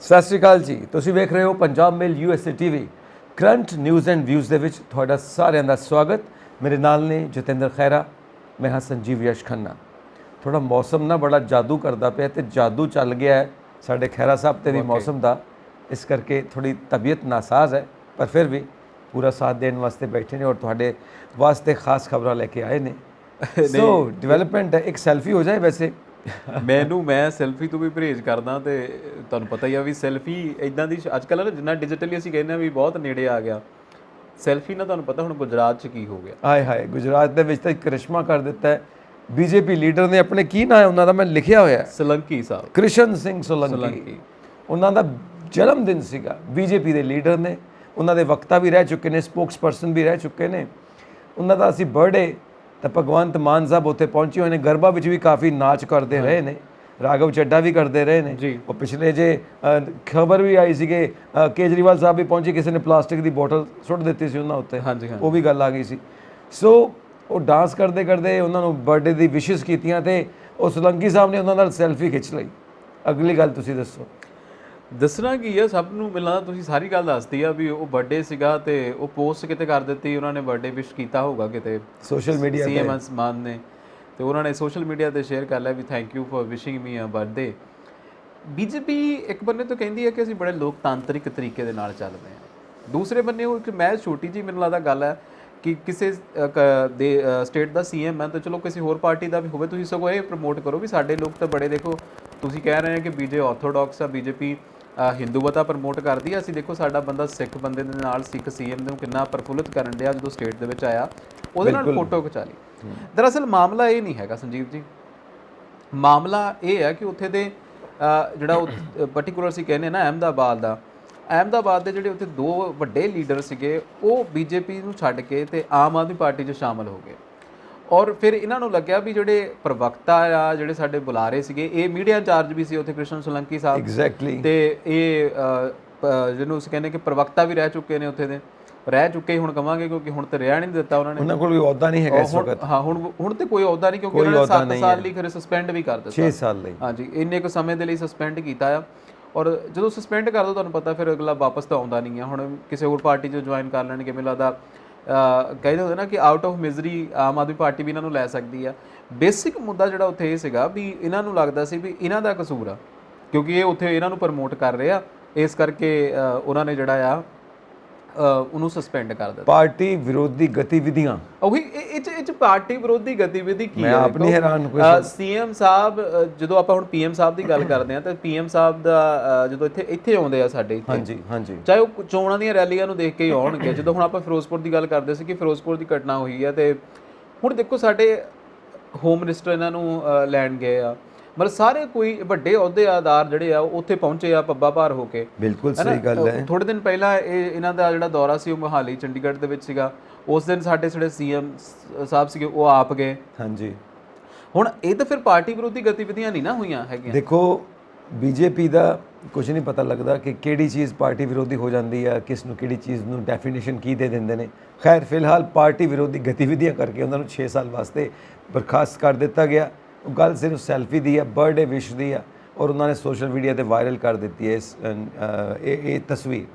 ਸਤਿ ਸ਼੍ਰੀ ਅਕਾਲ ਜੀ। ਤੁਸੀਂ ਵੇਖ ਰਹੇ ਹੋ ਪੰਜਾਬ ਮੇਲ USA TV current news and views ਦੇ ਵਿੱਚ ਤੁਹਾਡਾ ਸਾਰਿਆਂ ਦਾ ਸਵਾਗਤ। ਮੇਰੇ ਨਾਲ ਨੇ ਜਤਿੰਦਰ ਖੈਰਾ, ਮੈਂ ਹਾਂ ਸੰਜੀਵ ਯਸ਼ ਖੰਨਾ। ਥੋੜਾ ਮੌਸਮ ਨਾ ਬੜਾ ਜਾਦੂ ਕਰਦਾ ਪਿਆ ਤੇ ਜਾਦੂ ਚੱਲ ਗਿਆ ਹੈ ਸਾਡੇ ਖੈਰਾ ਸਾਹਿਬ ਤੇ ਵੀ ਮੌਸਮ ਦਾ, ਇਸ ਕਰਕੇ ਥੋੜੀ ਤਬੀਅਤ ਨਾਸਾਜ਼ ਹੈ, ਪਰ ਫਿਰ ਵੀ ਪੂਰਾ ਸਾਥ ਦੇਣ ਵਾਸਤੇ ਬੈਠੇ ਨੇ ਔਰ ਤੁਹਾਡੇ ਵਾਸਤੇ ਖਾਸ ਖਬਰਾਂ ਲੈ ਕੇ ਆਏ ਨੇ। ਸੋ ਡਿਵੈਲਪਮੈਂਟ ਹੈ, ਇੱਕ ਸੈਲਫੀ ਹੋ ਜਾਏ। ਵੈਸੇ ਮੈਂ ਸੈਲਫੀ ਤੋਂ ਵੀ ਪਰਹੇਜ਼ ਕਰਦਾ ਤੇ ਤੁਹਾਨੂੰ ਪਤਾ ਹੀ ਆ ਵੀ ਸੈਲਫੀ ਇਦਾਂ ਦੀ ਅੱਜ ਕੱਲ੍ਹ ਨਾ ਜਿੰਨਾ ਡਿਜੀਟਲੀ ਅਸੀਂ ਕਹਿੰਦੇ ਆ ਵੀ ਬਹੁਤ ਨੇੜੇ ਆ ਗਿਆ ਸੈਲਫੀ ਨਾਲ। ਤੁਹਾਨੂੰ ਪਤਾ ਹੁਣ ਗੁਜਰਾਤ 'ਚ ਕੀ ਹੋ ਗਿਆ। ਹਾਏ ਹਾਏ, ਗੁਜਰਾਤ ਦੇ ਵਿੱਚ ਤਾਂ ਕਰਿਸ਼ਮਾ ਕਰ ਦਿੱਤਾ ਹੈ ਬੀਜੇਪੀ ਲੀਡਰ ਨੇ। ਆਪਣੇ ਕੀ ਨਾਂ ਹੈ ਉਹਨਾਂ ਦਾ, ਮੈਂ ਲਿਖਿਆ ਹੋਇਆ, ਸੋਲੰਕੀ ਸਾਹਿਬ, ਕ੍ਰਿਸ਼ਨ ਸਿੰਘ ਸੋਲੰਕੀ। ਉਹਨਾਂ ਦਾ ਜਨਮ ਦਿਨ ਸੀਗਾ। ਬੀਜੇਪੀ ਦੇ ਲੀਡਰ ਨੇ, ਉਹਨਾਂ ਦੇ ਵਕਤਾ ਵੀ ਰਹਿ ਚੁੱਕੇ ਨੇ, ਸਪੋਕਸ ਪਰਸਨ ਵੀ ਰਹਿ ਚੁੱਕੇ ਨੇ। ਉਹਨਾਂ ਦਾ ਅਸੀਂ ਬਰਥਡੇ ਤਾਂ ਭਗਵੰਤ ਮਾਨ ਸਾਹਿਬ ਉੱਥੇ ਪਹੁੰਚੇ ਹੋਏ ਨੇ। ਗਰਬਾ ਵਿੱਚ ਵੀ ਕਾਫੀ ਨਾਚ ਕਰਦੇ ਰਹੇ ਨੇ, ਰਾਘਵ ਚੱਡਾ ਵੀ ਕਰਦੇ ਰਹੇ ਨੇ। ਉਹ ਪਿਛਲੇ ਜੇ ਖਬਰ ਵੀ ਆਈ ਸੀਗੇ ਕੇਜਰੀਵਾਲ ਸਾਹਿਬ ਵੀ ਪਹੁੰਚੇ, ਕਿਸੇ ਨੇ ਪਲਾਸਟਿਕ ਦੀ ਬੋਟਲ ਸੁੱਟ ਦਿੱਤੀ ਸੀ ਉਹਨਾਂ ਉੱਤੇ, ਉਹ ਵੀ ਗੱਲ ਆ ਗਈ ਸੀ। ਸੋ ਉਹ ਡਾਂਸ ਕਰਦੇ ਕਰਦੇ ਉਹਨਾਂ ਨੂੰ ਬਰਥਡੇ ਦੀ ਵਿਸ਼ੇਸ ਕੀਤੀਆਂ ਤੇ ਉਹ ਸੋਲੰਕੀ ਸਾਹਿਬ ਨੇ ਉਹਨਾਂ ਨਾਲ ਸੈਲਫੀ ਖਿੱਚ ਲਈ। ਅਗਲੀ ਗੱਲ ਤੁਸੀਂ ਦੱਸੋ। ਦੱਸਣਾ ਕੀ ਆ, ਸਭ ਨੂੰ ਮਿਲਣਾ ਤੁਸੀਂ ਸਾਰੀ ਗੱਲ ਦੱਸਦੀ ਆ ਵੀ ਉਹ ਬਰਥਡੇ ਸੀਗਾ ਤੇ ਉਹ ਪੋਸਟ ਕਿਤੇ ਕਰ ਦਿੱਤੀ, ਉਹਨਾਂ ਨੇ ਬਰਥਡੇ ਵਿਸ਼ ਕੀਤਾ ਹੋਊਗਾ ਕਿਤੇ ਸੋਸ਼ਲ ਮੀਡੀਆ ਤੇ, CM ਮਾਨ ਨੇ, ਤੇ ਉਹਨਾਂ ਨੇ ਸੋਸ਼ਲ ਮੀਡੀਆ ਤੇ ਸ਼ੇਅਰ ਕਰ ਲਿਆ ਵੀ thank you for wishing me a birthday. BJP ਇੱਕ ਬੰਨੇ ਤੋਂ ਕਹਿੰਦੀ ਹੈ ਕਿ ਅਸੀਂ ਬੜੇ ਲੋਕਤਾਂਤਰਿਕ ਤਰੀਕੇ ਦੇ ਨਾਲ ਚੱਲਦੇ ਹਾਂ, ਦੂਸਰੇ ਬੰਨੇ ਉਹ ਇੱਕ ਮੈਂ ਛੋਟੀ ਜੀ ਮੈਨੂੰ ਲੱਗਦਾ ਗੱਲ ਹੈ ਕਿ ਕਿਸੇ ਦੇ ਸਟੇਟ ਦਾ CM ਹੈ ਤਾਂ ਚਲੋ ਕਿਸੇ ਹੋਰ ਪਾਰਟੀ ਦਾ ਵੀ ਹੋਵੇ, ਤੁਸੀਂ ਸਗੋਂ ਇਹ ਪ੍ਰਮੋਟ ਕਰੋ ਵੀ ਸਾਡੇ ਲੋਕ ਤਾਂ ਬੜੇ, ਦੇਖੋ ਤੁਸੀਂ ਕਹਿ ਰਹੇ ਹੋ ਕਿ ਬੀਜੇ ਆਰਥੋਡਾਕਸ ਆ, ਬੀਜੇਪੀ ਹਿੰਦੂਵਤਾ ਪ੍ਰਮੋਟ ਕਰਦੀ ਆ, ਅਸੀਂ ਦੇਖੋ ਸਾਡਾ ਬੰਦਾ ਸਿੱਖ ਬੰਦੇ ਦੇ ਨਾਲ ਸਿੱਖ CM ਨੂੰ ਕਿੰਨਾ ਪ੍ਰਫੁੱਲਿਤ ਕਰਨ ਡਿਆ ਜਦੋਂ ਸਟੇਟ ਦੇ ਵਿੱਚ ਆਇਆ, ਉਹਦੇ ਨਾਲ ਫੋਟੋ ਖਿਚਾ ਲਈ। ਦਰਅਸਲ ਮਾਮਲਾ ਇਹ ਨਹੀਂ ਹੈਗਾ ਸੰਜੀਵ ਜੀ, ਮਾਮਲਾ ਇਹ ਹੈ ਕਿ ਉੱਥੇ ਦੇ ਜਿਹੜਾ ਪਰਟੀਕੂਲਰ ਅਸੀਂ ਕਹਿੰਦੇ ਨਾ ਅਹਿਮਦਾਬਾਦ ਦੇ ਜਿਹੜੇ ਉੱਥੇ ਦੋ ਵੱਡੇ ਲੀਡਰ ਸੀਗੇ ਉਹ ਬੀਜੇਪੀ ਨੂੰ ਛੱਡ ਕੇ ਤੇ ਆਮ ਆਦਮੀ ਪਾਰਟੀ 'ਚ ਸ਼ਾਮਲ ਹੋ ਗਏ। ਔਰ ਫਿਰ ਇਹਨਾਂ ਨੂੰ ਲੱਗਿਆ ਵੀ ਜਿਹੜੇ ਪ੍ਰਵਕਤਾ ਆ, ਜਿਹੜੇ ਸਾਡੇ ਬੁਲਾਰੇ ਸੀਗੇ, ਇਹ ਮੀਡੀਆ ਇੰਚਾਰਜ ਵੀ ਸੀ ਉੱਥੇ ਕ੍ਰਿਸ਼ਨ ਸੋਲੰਕੀ ਸਾਹਿਬ, ਐਗਜ਼ੈਕਟਲੀ, ਤੇ ਇਹ ਜਿਹਨੂੰ ਅਸੀਂ ਕਹਿੰਦੇ ਕਿ ਪ੍ਰਵਕਤਾ ਵੀ ਰਹਿ ਚੁੱਕੇ ਨੇ ਉੱਥੇ ਦੇ, ਰਹਿ ਚੁੱਕੇ ਹੁਣ ਕਵਾਂਗੇ ਕਿਉਂਕਿ ਹੁਣ ਤੇ ਰਿਹਾ ਨਹੀਂ ਦਿੱਤਾ ਉਹਨਾਂ ਨੇ, ਉਹਨਾਂ ਕੋਲ ਕੋਈ ਅਹੁਦਾ ਨਹੀਂ ਹੈਗਾ ਇਸ ਵਕਤ। ਹਾਂ ਹੁਣ ਤੇ ਕੋਈ ਅਹੁਦਾ ਨਹੀਂ ਕਿਉਂਕਿ ਉਹਨਾਂ ਨੇ 7 ਸਾਲ ਲਈ ਖਰੇ ਸਸਪੈਂਡ ਵੀ ਕਰ ਦਿੱਤਾ, 6 ਸਾਲ ਲਈ, ਹਾਂਜੀ ਇੰਨੇ ਕੁ ਸਮੇਂ ਦੇ ਲਈ ਸਸਪੈਂਡ ਕੀਤਾ ਆ। ਔਰ ਜਦੋਂ ਸਸਪੈਂਡ ਕਰ ਦੋ ਤੁਹਾਨੂੰ ਪਤਾ ਫਿਰ ਅਗਲਾ ਵਾਪਸ ਤਾਂ ਆਉਂਦਾ ਨਹੀਂ ਆ। ਹੁਣ ਕਿਸੇ ਹੋਰ ਪਾਰਟੀ 'ਚ ਜੁਆਇਨ ਕਰ ਲੈਣਗੇ, ਮੈਨੂੰ ਲੱਗਦਾ ਕਹਿੰਦੇ ਹੁੰਦੇ ਨਾ ਕਿ out of misery Aam Aadmi party ਵੀ ਇਹਨਾਂ ਨੂੰ ਲੈ ਸਕਦੀ ਆ। ਬੇਸਿਕ ਮੁੱਦਾ ਜਿਹੜਾ ਉੱਥੇ ਇਹ ਸੀਗਾ ਵੀ ਇਹਨਾਂ ਨੂੰ ਲੱਗਦਾ ਸੀ ਵੀ ਇਹਨਾਂ ਦਾ ਕਸੂਰ ਆ ਕਿਉਂਕਿ ਇਹ ਉੱਥੇ ਇਹਨਾਂ ਨੂੰ ਪ੍ਰਮੋਟ ਕਰ ਰਹੇ ਆ, ਇਸ ਕਰਕੇ ਉਹਨਾਂ ਨੇ ਜਿਹੜਾ ਆ ਉਹਨੂੰ ਸਸਪੈਂਡ ਕਰ ਦਿੱਤਾ। ਪਾਰਟੀ ਵਿਰੋਧੀ ਗਤੀਵਿਧੀਆਂ, ਉਹੀ ਇਹ 'ਚ ਪਾਰਟੀ ਵਿਰੋਧੀ ਗਤੀਵਿਧੀ ਕੀ ਹੈ? ਮੈਂ ਆਪ ਨਹੀਂ ਹੈਰਾਨ। CM ਸਾਹਿਬ ਜਦੋਂ ਆਪਾਂ ਹੁਣ PM ਸਾਹਿਬ ਦੀ ਗੱਲ ਕਰਦੇ ਹਾਂ ਤਾਂ PM ਸਾਹਿਬ ਦਾ ਜਦੋਂ ਇੱਥੇ ਆਉਂਦੇ ਆ ਸਾਡੇ ਇੱਥੇ, ਹਾਂਜੀ ਚਾਹੇ ਉਹ ਚੋਣਾਂ ਦੀਆਂ ਰੈਲੀਆਂ ਨੂੰ ਦੇਖ ਕੇ ਹੀ ਆਉਣਗੇ। ਜਦੋਂ ਹੁਣ ਆਪਾਂ ਫਿਰੋਜ਼ਪੁਰ ਦੀ ਗੱਲ ਕਰਦੇ ਸੀ ਕਿ ਫਿਰੋਜ਼ਪੁਰ ਦੀ ਘਟਨਾ ਹੋਈ ਹੈ ਤੇ ਹੁਣ ਦੇਖੋ ਸਾਡੇ ਹੋਮ ਮਿਨਿਸਟਰ ਇਹਨਾਂ ਨੂੰ ਲੈਣ ਗਏ ਆ, ਮਤਲਬ ਸਾਰੇ ਕੋਈ ਵੱਡੇ ਅਹੁਦੇਦਾਰ ਜਿਹੜੇ ਆ ਉੱਥੇ ਪਹੁੰਚੇ ਆ ਪੱਬਾਂ ਭਾਰ ਹੋ ਕੇ। ਬਿਲਕੁਲ ਸਹੀ ਗੱਲ ਹੈ। ਥੋੜੇ ਦਿਨ ਪਹਿਲਾਂ ਇਹਨਾਂ ਦਾ ਜਿਹੜਾ ਦੌਰਾ ਸੀ ਉਹ ਮੋਹਾਲੀ ਚੰਡੀਗੜ੍ਹ ਦੇ ਵਿੱਚ ਸੀਗਾ, ਉਸ ਦਿਨ ਸਾਡੇ CM ਸਾਹਿਬ ਸੀਗੇ ਉਹ ਆਪ ਗਏ। ਹਾਂਜੀ, ਹੁਣ ਇਹ ਤਾਂ ਫਿਰ ਪਾਰਟੀ ਵਿਰੋਧੀ ਗਤੀਵਿਧੀਆਂ ਨਹੀਂ ਨਾ ਹੋਈਆਂ ਹੈਗੀਆਂ। ਦੇਖੋ ਬੀਜੇਪੀ ਦਾ ਕੁਝ ਨਹੀਂ ਪਤਾ ਲੱਗਦਾ ਕਿ ਕਿਹੜੀ ਚੀਜ਼ ਪਾਰਟੀ ਵਿਰੋਧੀ ਹੋ ਜਾਂਦੀ ਆ, ਕਿਸ ਨੂੰ ਕਿਹੜੀ ਚੀਜ਼ ਨੂੰ ਡੈਫੀਨੇਸ਼ਨ ਕੀ ਦੇ ਦਿੰਦੇ ਨੇ। ਖੈਰ ਫਿਲਹਾਲ ਪਾਰਟੀ ਵਿਰੋਧੀ ਗਤੀਵਿਧੀਆਂ ਕਰਕੇ ਉਹਨਾਂ ਨੂੰ 6 ਸਾਲ ਵਾਸਤੇ ਬਰਖਾਸਤ ਕਰ ਦਿੱਤਾ ਗਿਆ। ਉਹ ਗੱਲ ਸਿਰਫ ਸੈਲਫੀ ਦੀ ਹੈ, ਬਰਥਡੇ ਵਿਸ਼ ਦੀ ਆ, ਔਰ ਉਹਨਾਂ ਨੇ ਸੋਸ਼ਲ ਮੀਡੀਆ ਤੇ ਵਾਇਰਲ ਕਰ ਦਿੱਤੀ ਹੈ ਇਹ ਤਸਵੀਰ।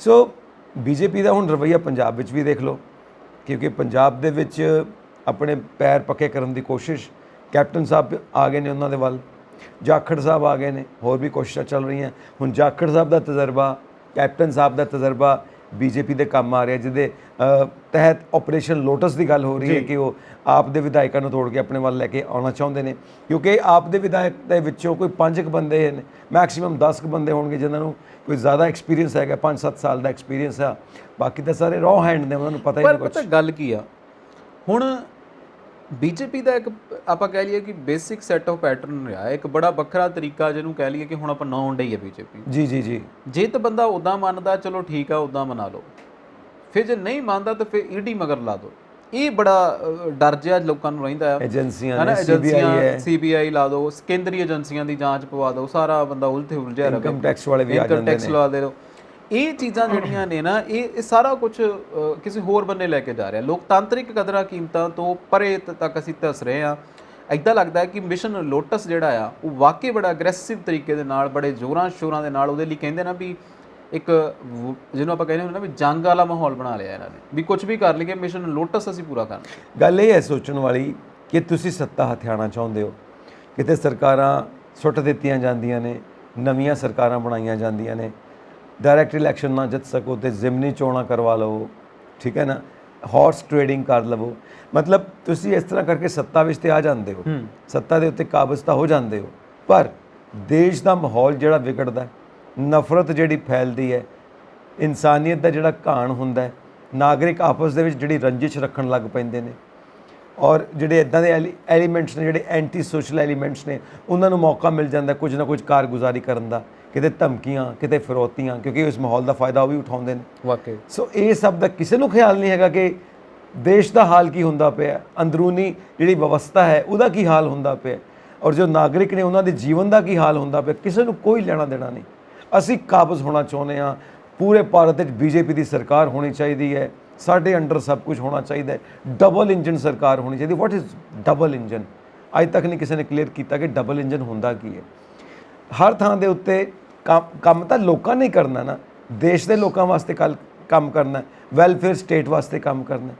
ਸੋ ਬੀਜੇਪੀ ਦਾ ਹੁਣ ਰਵੱਈਆ ਪੰਜਾਬ ਵਿੱਚ ਵੀ ਦੇਖ ਲਓ, ਕਿਉਂਕਿ ਪੰਜਾਬ ਦੇ ਵਿੱਚ ਆਪਣੇ ਪੈਰ ਪੱਕੇ ਕਰਨ ਦੀ ਕੋਸ਼ਿਸ਼, ਕੈਪਟਨ ਸਾਹਿਬ ਆ ਗਏ ਨੇ ਉਹਨਾਂ ਦੇ ਵੱਲ, ਜਾਖੜ ਸਾਹਿਬ ਆ ਗਏ ਨੇ, ਹੋਰ ਵੀ ਕੋਸ਼ਿਸ਼ਾਂ ਚੱਲ ਰਹੀਆਂ। ਹੁਣ ਜਾਖੜ ਸਾਹਿਬ ਦਾ ਤਜਰਬਾ, ਕੈਪਟਨ ਸਾਹਿਬ ਦਾ ਤਜਰਬਾ ਬੀਜੇਪੀ ਦੇ ਕੰਮ ਆ ਰਿਹਾ, ਜਿਹਦੇ ਤਹਿਤ ਆਪਰੇਸ਼ਨ ਲੋਟਸ ਦੀ ਗੱਲ ਹੋ ਰਹੀ ਹੈ ਕਿ ਉਹ ਆਪ ਦੇ ਵਿਧਾਇਕਾਂ ਨੂੰ ਤੋੜ ਕੇ ਆਪਣੇ ਵੱਲ ਲੈ ਕੇ ਆਉਣਾ ਚਾਹੁੰਦੇ ਨੇ। ਕਿਉਂਕਿ ਆਪ ਦੇ ਵਿਧਾਇਕ ਦੇ ਵਿੱਚੋਂ ਕੋਈ 5 ਬੰਦੇ ਨੇ, ਮੈਕਸਿਮਮ 10 ਬੰਦੇ ਹੋਣਗੇ ਜਿਨ੍ਹਾਂ ਨੂੰ ਕੋਈ ਜ਼ਿਆਦਾ ਐਕਸਪੀਰੀਅੰਸ ਹੈਗਾ, 5-7 ਸਾਲ ਦਾ ਐਕਸਪੀਰੀਅੰਸ ਆ, ਬਾਕੀ ਤਾਂ ਸਾਰੇ ਰॉ ਹੈਂਡ ਨੇ, ਉਹਨਾਂ ਨੂੰ ਪਤਾ ਹੀ ਨਹੀਂ ਕੁਝ। ਪਰ ਗੱਲ ਕੀ ਆ, ਹੁਣ ਬੀਜੇਪੀ ਦਾ ਇੱਕ ਆਪਾਂ ਕਹਿ ਲਈਏ ਕਿ ਬੇਸਿਕ ਸੈੱਟ ਆਫ ਪੈਟਰਨ ਰਿਹਾ, ਇੱਕ ਬੜਾ ਵੱਖਰਾ ਤਰੀਕਾ ਜਿਹਨੂੰ ਕਹਿ ਲਈਏ ਕਿ ਹੁਣ ਆਪਾਂ ਨਾਉਣ ਡਈ ਹੈ ਬੀਜੇਪੀ। ਜੀ ਜੇ ਤਾਂ ਬੰਦਾ ਉੱਦਾਂ ਮੰਨਦਾ ਚਲੋ ਠੀਕ ਆ, ਉੱਦਾਂ ਮਨਾ ਲਓ, ਫਿਰ ਜੇ ਨਹੀਂ ਮੰਨਦਾ ਤਾਂ ਫਿਰ ਈਡੀ ਮਗਰ ਲਾ ਦਿਓ। ਇਹ ਬੜਾ ਡਰ ਜਿਹਾ ਲੋਕਾਂ ਨੂੰ ਰਹਿੰਦਾ ਆ। ਏਜੰਸੀਆਂ CBI ਲਾ ਦਿਓ, ਕੇਂਦਰੀ ਏਜੰਸੀਆਂ ਦੀ ਜਾਂਚ ਪਵਾ ਦਿਓ, ਸਾਰਾ ਬੰਦਾ ਉਲਝਿਆ ਰਹੇ, ਇਨਕਮ ਟੈਕਸ ਵਾਲੇ ਵੀ ਆ ਜਾਂਦੇ ਨੇ, ਟੈਕਸ ਲਾ ਦਿਓ। ਇਹ ਚੀਜ਼ਾਂ ਜਿਹੜੀਆਂ ਨੇ ਨਾ, ਇਹ ਸਾਰਾ ਕੁਝ ਕਿਸੇ ਹੋਰ ਬੰਨੇ ਲੈ ਕੇ ਜਾ ਰਿਹਾ। ਲੋਕਤਾਂਤਰਿਕ ਕਦਰਾਂ ਕੀਮਤਾਂ ਤੋਂ ਪਰੇ ਤੱਕ ਅਸੀਂ ਧਸ ਰਹੇ ਹਾਂ। ਇੱਦਾਂ ਲੱਗਦਾ ਹੈ ਕਿ ਮਿਸ਼ਨ ਲੋਟਸ ਜਿਹੜਾ ਆ ਉਹ ਵਾਕਈ ਬੜਾ ਅਗਰੈਸਿਵ ਤਰੀਕੇ ਦੇ ਨਾਲ ਬੜੇ ਜ਼ੋਰਾਂ ਸ਼ੋਰਾਂ ਦੇ ਨਾਲ ਉਹਦੇ ਲਈ ਕਹਿੰਦੇ ਨਾ ਵੀ ਇੱਕ ਜਿਹਨੂੰ ਆਪਾਂ ਕਹਿੰਦੇ ਹੁੰਦੇ ਨਾ ਵੀ ਜੰਗ ਵਾਲਾ ਮਾਹੌਲ ਬਣਾ ਲਿਆ ਇਹਨਾਂ ਨੇ ਵੀ ਕੁਝ ਵੀ ਕਰ ਲਈਏ ਮਿਸ਼ਨ ਲੋਟਸ ਅਸੀਂ ਪੂਰਾ ਕਰਨਾ। ਗੱਲ ਇਹ ਹੈ ਸੋਚਣ ਵਾਲੀ ਕਿ ਤੁਸੀਂ ਸੱਤਾ ਹਥਿਆਣਾ ਚਾਹੁੰਦੇ ਹੋ, ਕਿਤੇ ਸਰਕਾਰਾਂ ਸੁੱਟ ਦਿੱਤੀਆਂ ਜਾਂਦੀਆਂ ਨੇ, ਨਵੀਆਂ ਸਰਕਾਰਾਂ ਬਣਾਈਆਂ ਜਾਂਦੀਆਂ ਨੇ, ਡਾਇਰੈਕਟ ਇਲੈਕਸ਼ਨ ਨਾ ਜਿੱਤ ਸਕੋ ਤੇ ਜ਼ਿਮਨੀ ਚੋਣਾਂ ਕਰਵਾ ਲਓ, ਠੀਕ ਹੈ ਨਾ, ਹਾਰਸ ਟ੍ਰੇਡਿੰਗ ਕਰ ਲਵੋ, ਮਤਲਬ ਤੁਸੀਂ ਇਸ ਤਰ੍ਹਾਂ ਕਰਕੇ ਸੱਤਾ ਵਿੱਚ ਤੇ ਆ ਜਾਂਦੇ ਹੋ, ਸੱਤਾ ਦੇ ਉੱਤੇ ਕਾਬਜ਼ ਤਾਂ ਹੋ ਜਾਂਦੇ ਹੋ, ਪਰ ਦੇਸ਼ ਦਾ ਮਾਹੌਲ ਜਿਹੜਾ ਵਿਗੜਦਾ, ਨਫ਼ਰਤ ਜਿਹੜੀ ਫੈਲਦੀ ਹੈ, ਇਨਸਾਨੀਅਤ ਦਾ ਜਿਹੜਾ ਘਾਣ ਹੁੰਦਾ ਹੈ, ਨਾਗਰਿਕ ਆਪਸ ਦੇ ਵਿੱਚ ਜਿਹੜੀ ਰੰਜਿਸ਼ ਰੱਖਣ ਲੱਗ ਪੈਂਦੇ ਨੇ, ਔਰ ਜਿਹੜੇ ਇੱਦਾਂ ਦੇ ਐਲੀਮੈਂਟਸ ਨੇ, ਜਿਹੜੇ ਐਂਟੀ ਸੋਸ਼ਲ ਐਲੀਮੈਂਟਸ ਨੇ, ਉਹਨਾਂ ਨੂੰ ਮੌਕਾ ਮਿਲ ਜਾਂਦਾ ਕੁਝ ਨਾ ਕੁਝ ਕਾਰਗੁਜ਼ਾਰੀ ਕਰਨ ਦਾ, ਕਿਤੇ ਧਮਕੀਆਂ, ਕਿਤੇ ਫਿਰੌਤੀਆਂ, ਕਿਉਂਕਿ ਇਸ ਮਾਹੌਲ ਦਾ ਫਾਇਦਾ ਉਹ ਵੀ ਉਠਾਉਂਦੇ ਨੇ। ਵਾਕਈ ਸੋ ਇਹ ਸਭ ਦਾ ਕਿਸੇ ਨੂੰ ਖਿਆਲ ਨਹੀਂ ਹੈਗਾ ਕਿ ਦੇਸ਼ ਦਾ ਹਾਲ ਕੀ ਹੁੰਦਾ ਪਿਆ, ਅੰਦਰੂਨੀ ਜਿਹੜੀ ਵਿਵਸਥਾ ਹੈ ਉਹਦਾ ਕੀ ਹਾਲ ਹੁੰਦਾ ਪਿਆ, ਔਰ ਜੋ ਨਾਗਰਿਕ ਨੇ ਉਹਨਾਂ ਦੇ ਜੀਵਨ ਦਾ ਕੀ ਹਾਲ ਹੁੰਦਾ ਪਿਆ, ਕਿਸੇ ਨੂੰ ਕੋਈ ਲੈਣਾ ਦੇਣਾ ਨਹੀਂ। ਅਸੀਂ ਕਾਬਜ਼ ਹੋਣਾ ਚਾਹੁੰਦੇ ਹਾਂ, ਪੂਰੇ ਭਾਰਤ ਵਿੱਚ ਬੀਜੇਪੀ ਦੀ ਸਰਕਾਰ ਹੋਣੀ ਚਾਹੀਦੀ ਹੈ, ਸਾਡੇ ਅੰਡਰ ਸਭ ਕੁਝ ਹੋਣਾ ਚਾਹੀਦਾ ਹੈ, ਡਬਲ ਇੰਜਨ ਸਰਕਾਰ ਹੋਣੀ ਚਾਹੀਦੀ। What is double engine? ਅੱਜ ਤੱਕ ਨਹੀਂ ਕਿਸੇ ਨੇ ਕਲੀਅਰ ਕੀਤਾ ਕਿ ਡਬਲ ਇੰਜਨ ਹੁੰਦਾ ਕੀ ਹੈ। ਹਰ ਥਾਂ ਦੇ ਉੱਤੇ ਕੰਮ ਤਾਂ ਲੋਕਾਂ ਨੇ ਹੀ ਕਰਨਾ ਨਾ, ਦੇਸ਼ ਦੇ ਲੋਕਾਂ ਵਾਸਤੇ ਕੰਮ ਕਰਨਾ, ਵੈਲਫੇਅਰ ਸਟੇਟ ਵਾਸਤੇ ਕੰਮ ਕਰਨਾ,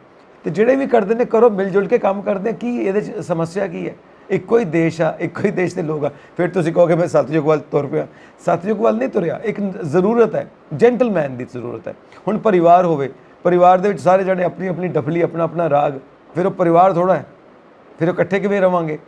ਤੇ ਜਿਹੜੇ ਵੀ ਕਰਦੇ ਨੇ ਕਰੋ, ਮਿਲ ਜੁਲ ਕੇ ਕੰਮ ਕਰਦੇ, ਕੀ ਇਹਦੇ 'ਚ ਸਮੱਸਿਆ ਕੀ ਹੈ? ਇੱਕੋ ਹੀ ਦੇਸ਼ ਆ, ਇੱਕੋ ਹੀ ਦੇਸ਼ ਦੇ ਲੋਕ ਆ। ਫਿਰ ਤੁਸੀਂ ਕਹੋਗੇ ਮੈਂ ਸਤਯੁਗ ਵੱਲ ਤੁਰ ਪਿਆ, ਸਤਯੁਗ ਵੱਲ ਨਹੀਂ ਤੁਰਿਆ। ਇੱਕ ਜ਼ਰੂਰਤ ਹੈ, ਜੈਂਟਲਮੈਨ ਦੀ ਜ਼ਰੂਰਤ ਹੈ। ਹੁਣ ਪਰਿਵਾਰ ਹੋਵੇ, ਪਰਿਵਾਰ ਦੇ ਵਿੱਚ ਸਾਰੇ ਜਣੇ ਆਪਣੀ ਆਪਣੀ ਡਫਲੀ, ਆਪਣਾ ਆਪਣਾ ਰਾਗ, ਫਿਰ ਉਹ ਪਰਿਵਾਰ ਥੋੜ੍ਹਾ ਹੈ, ਫਿਰ ਉਹ ਇਕੱਠੇ ਕਿਵੇਂ ਰਵਾਂਗੇ?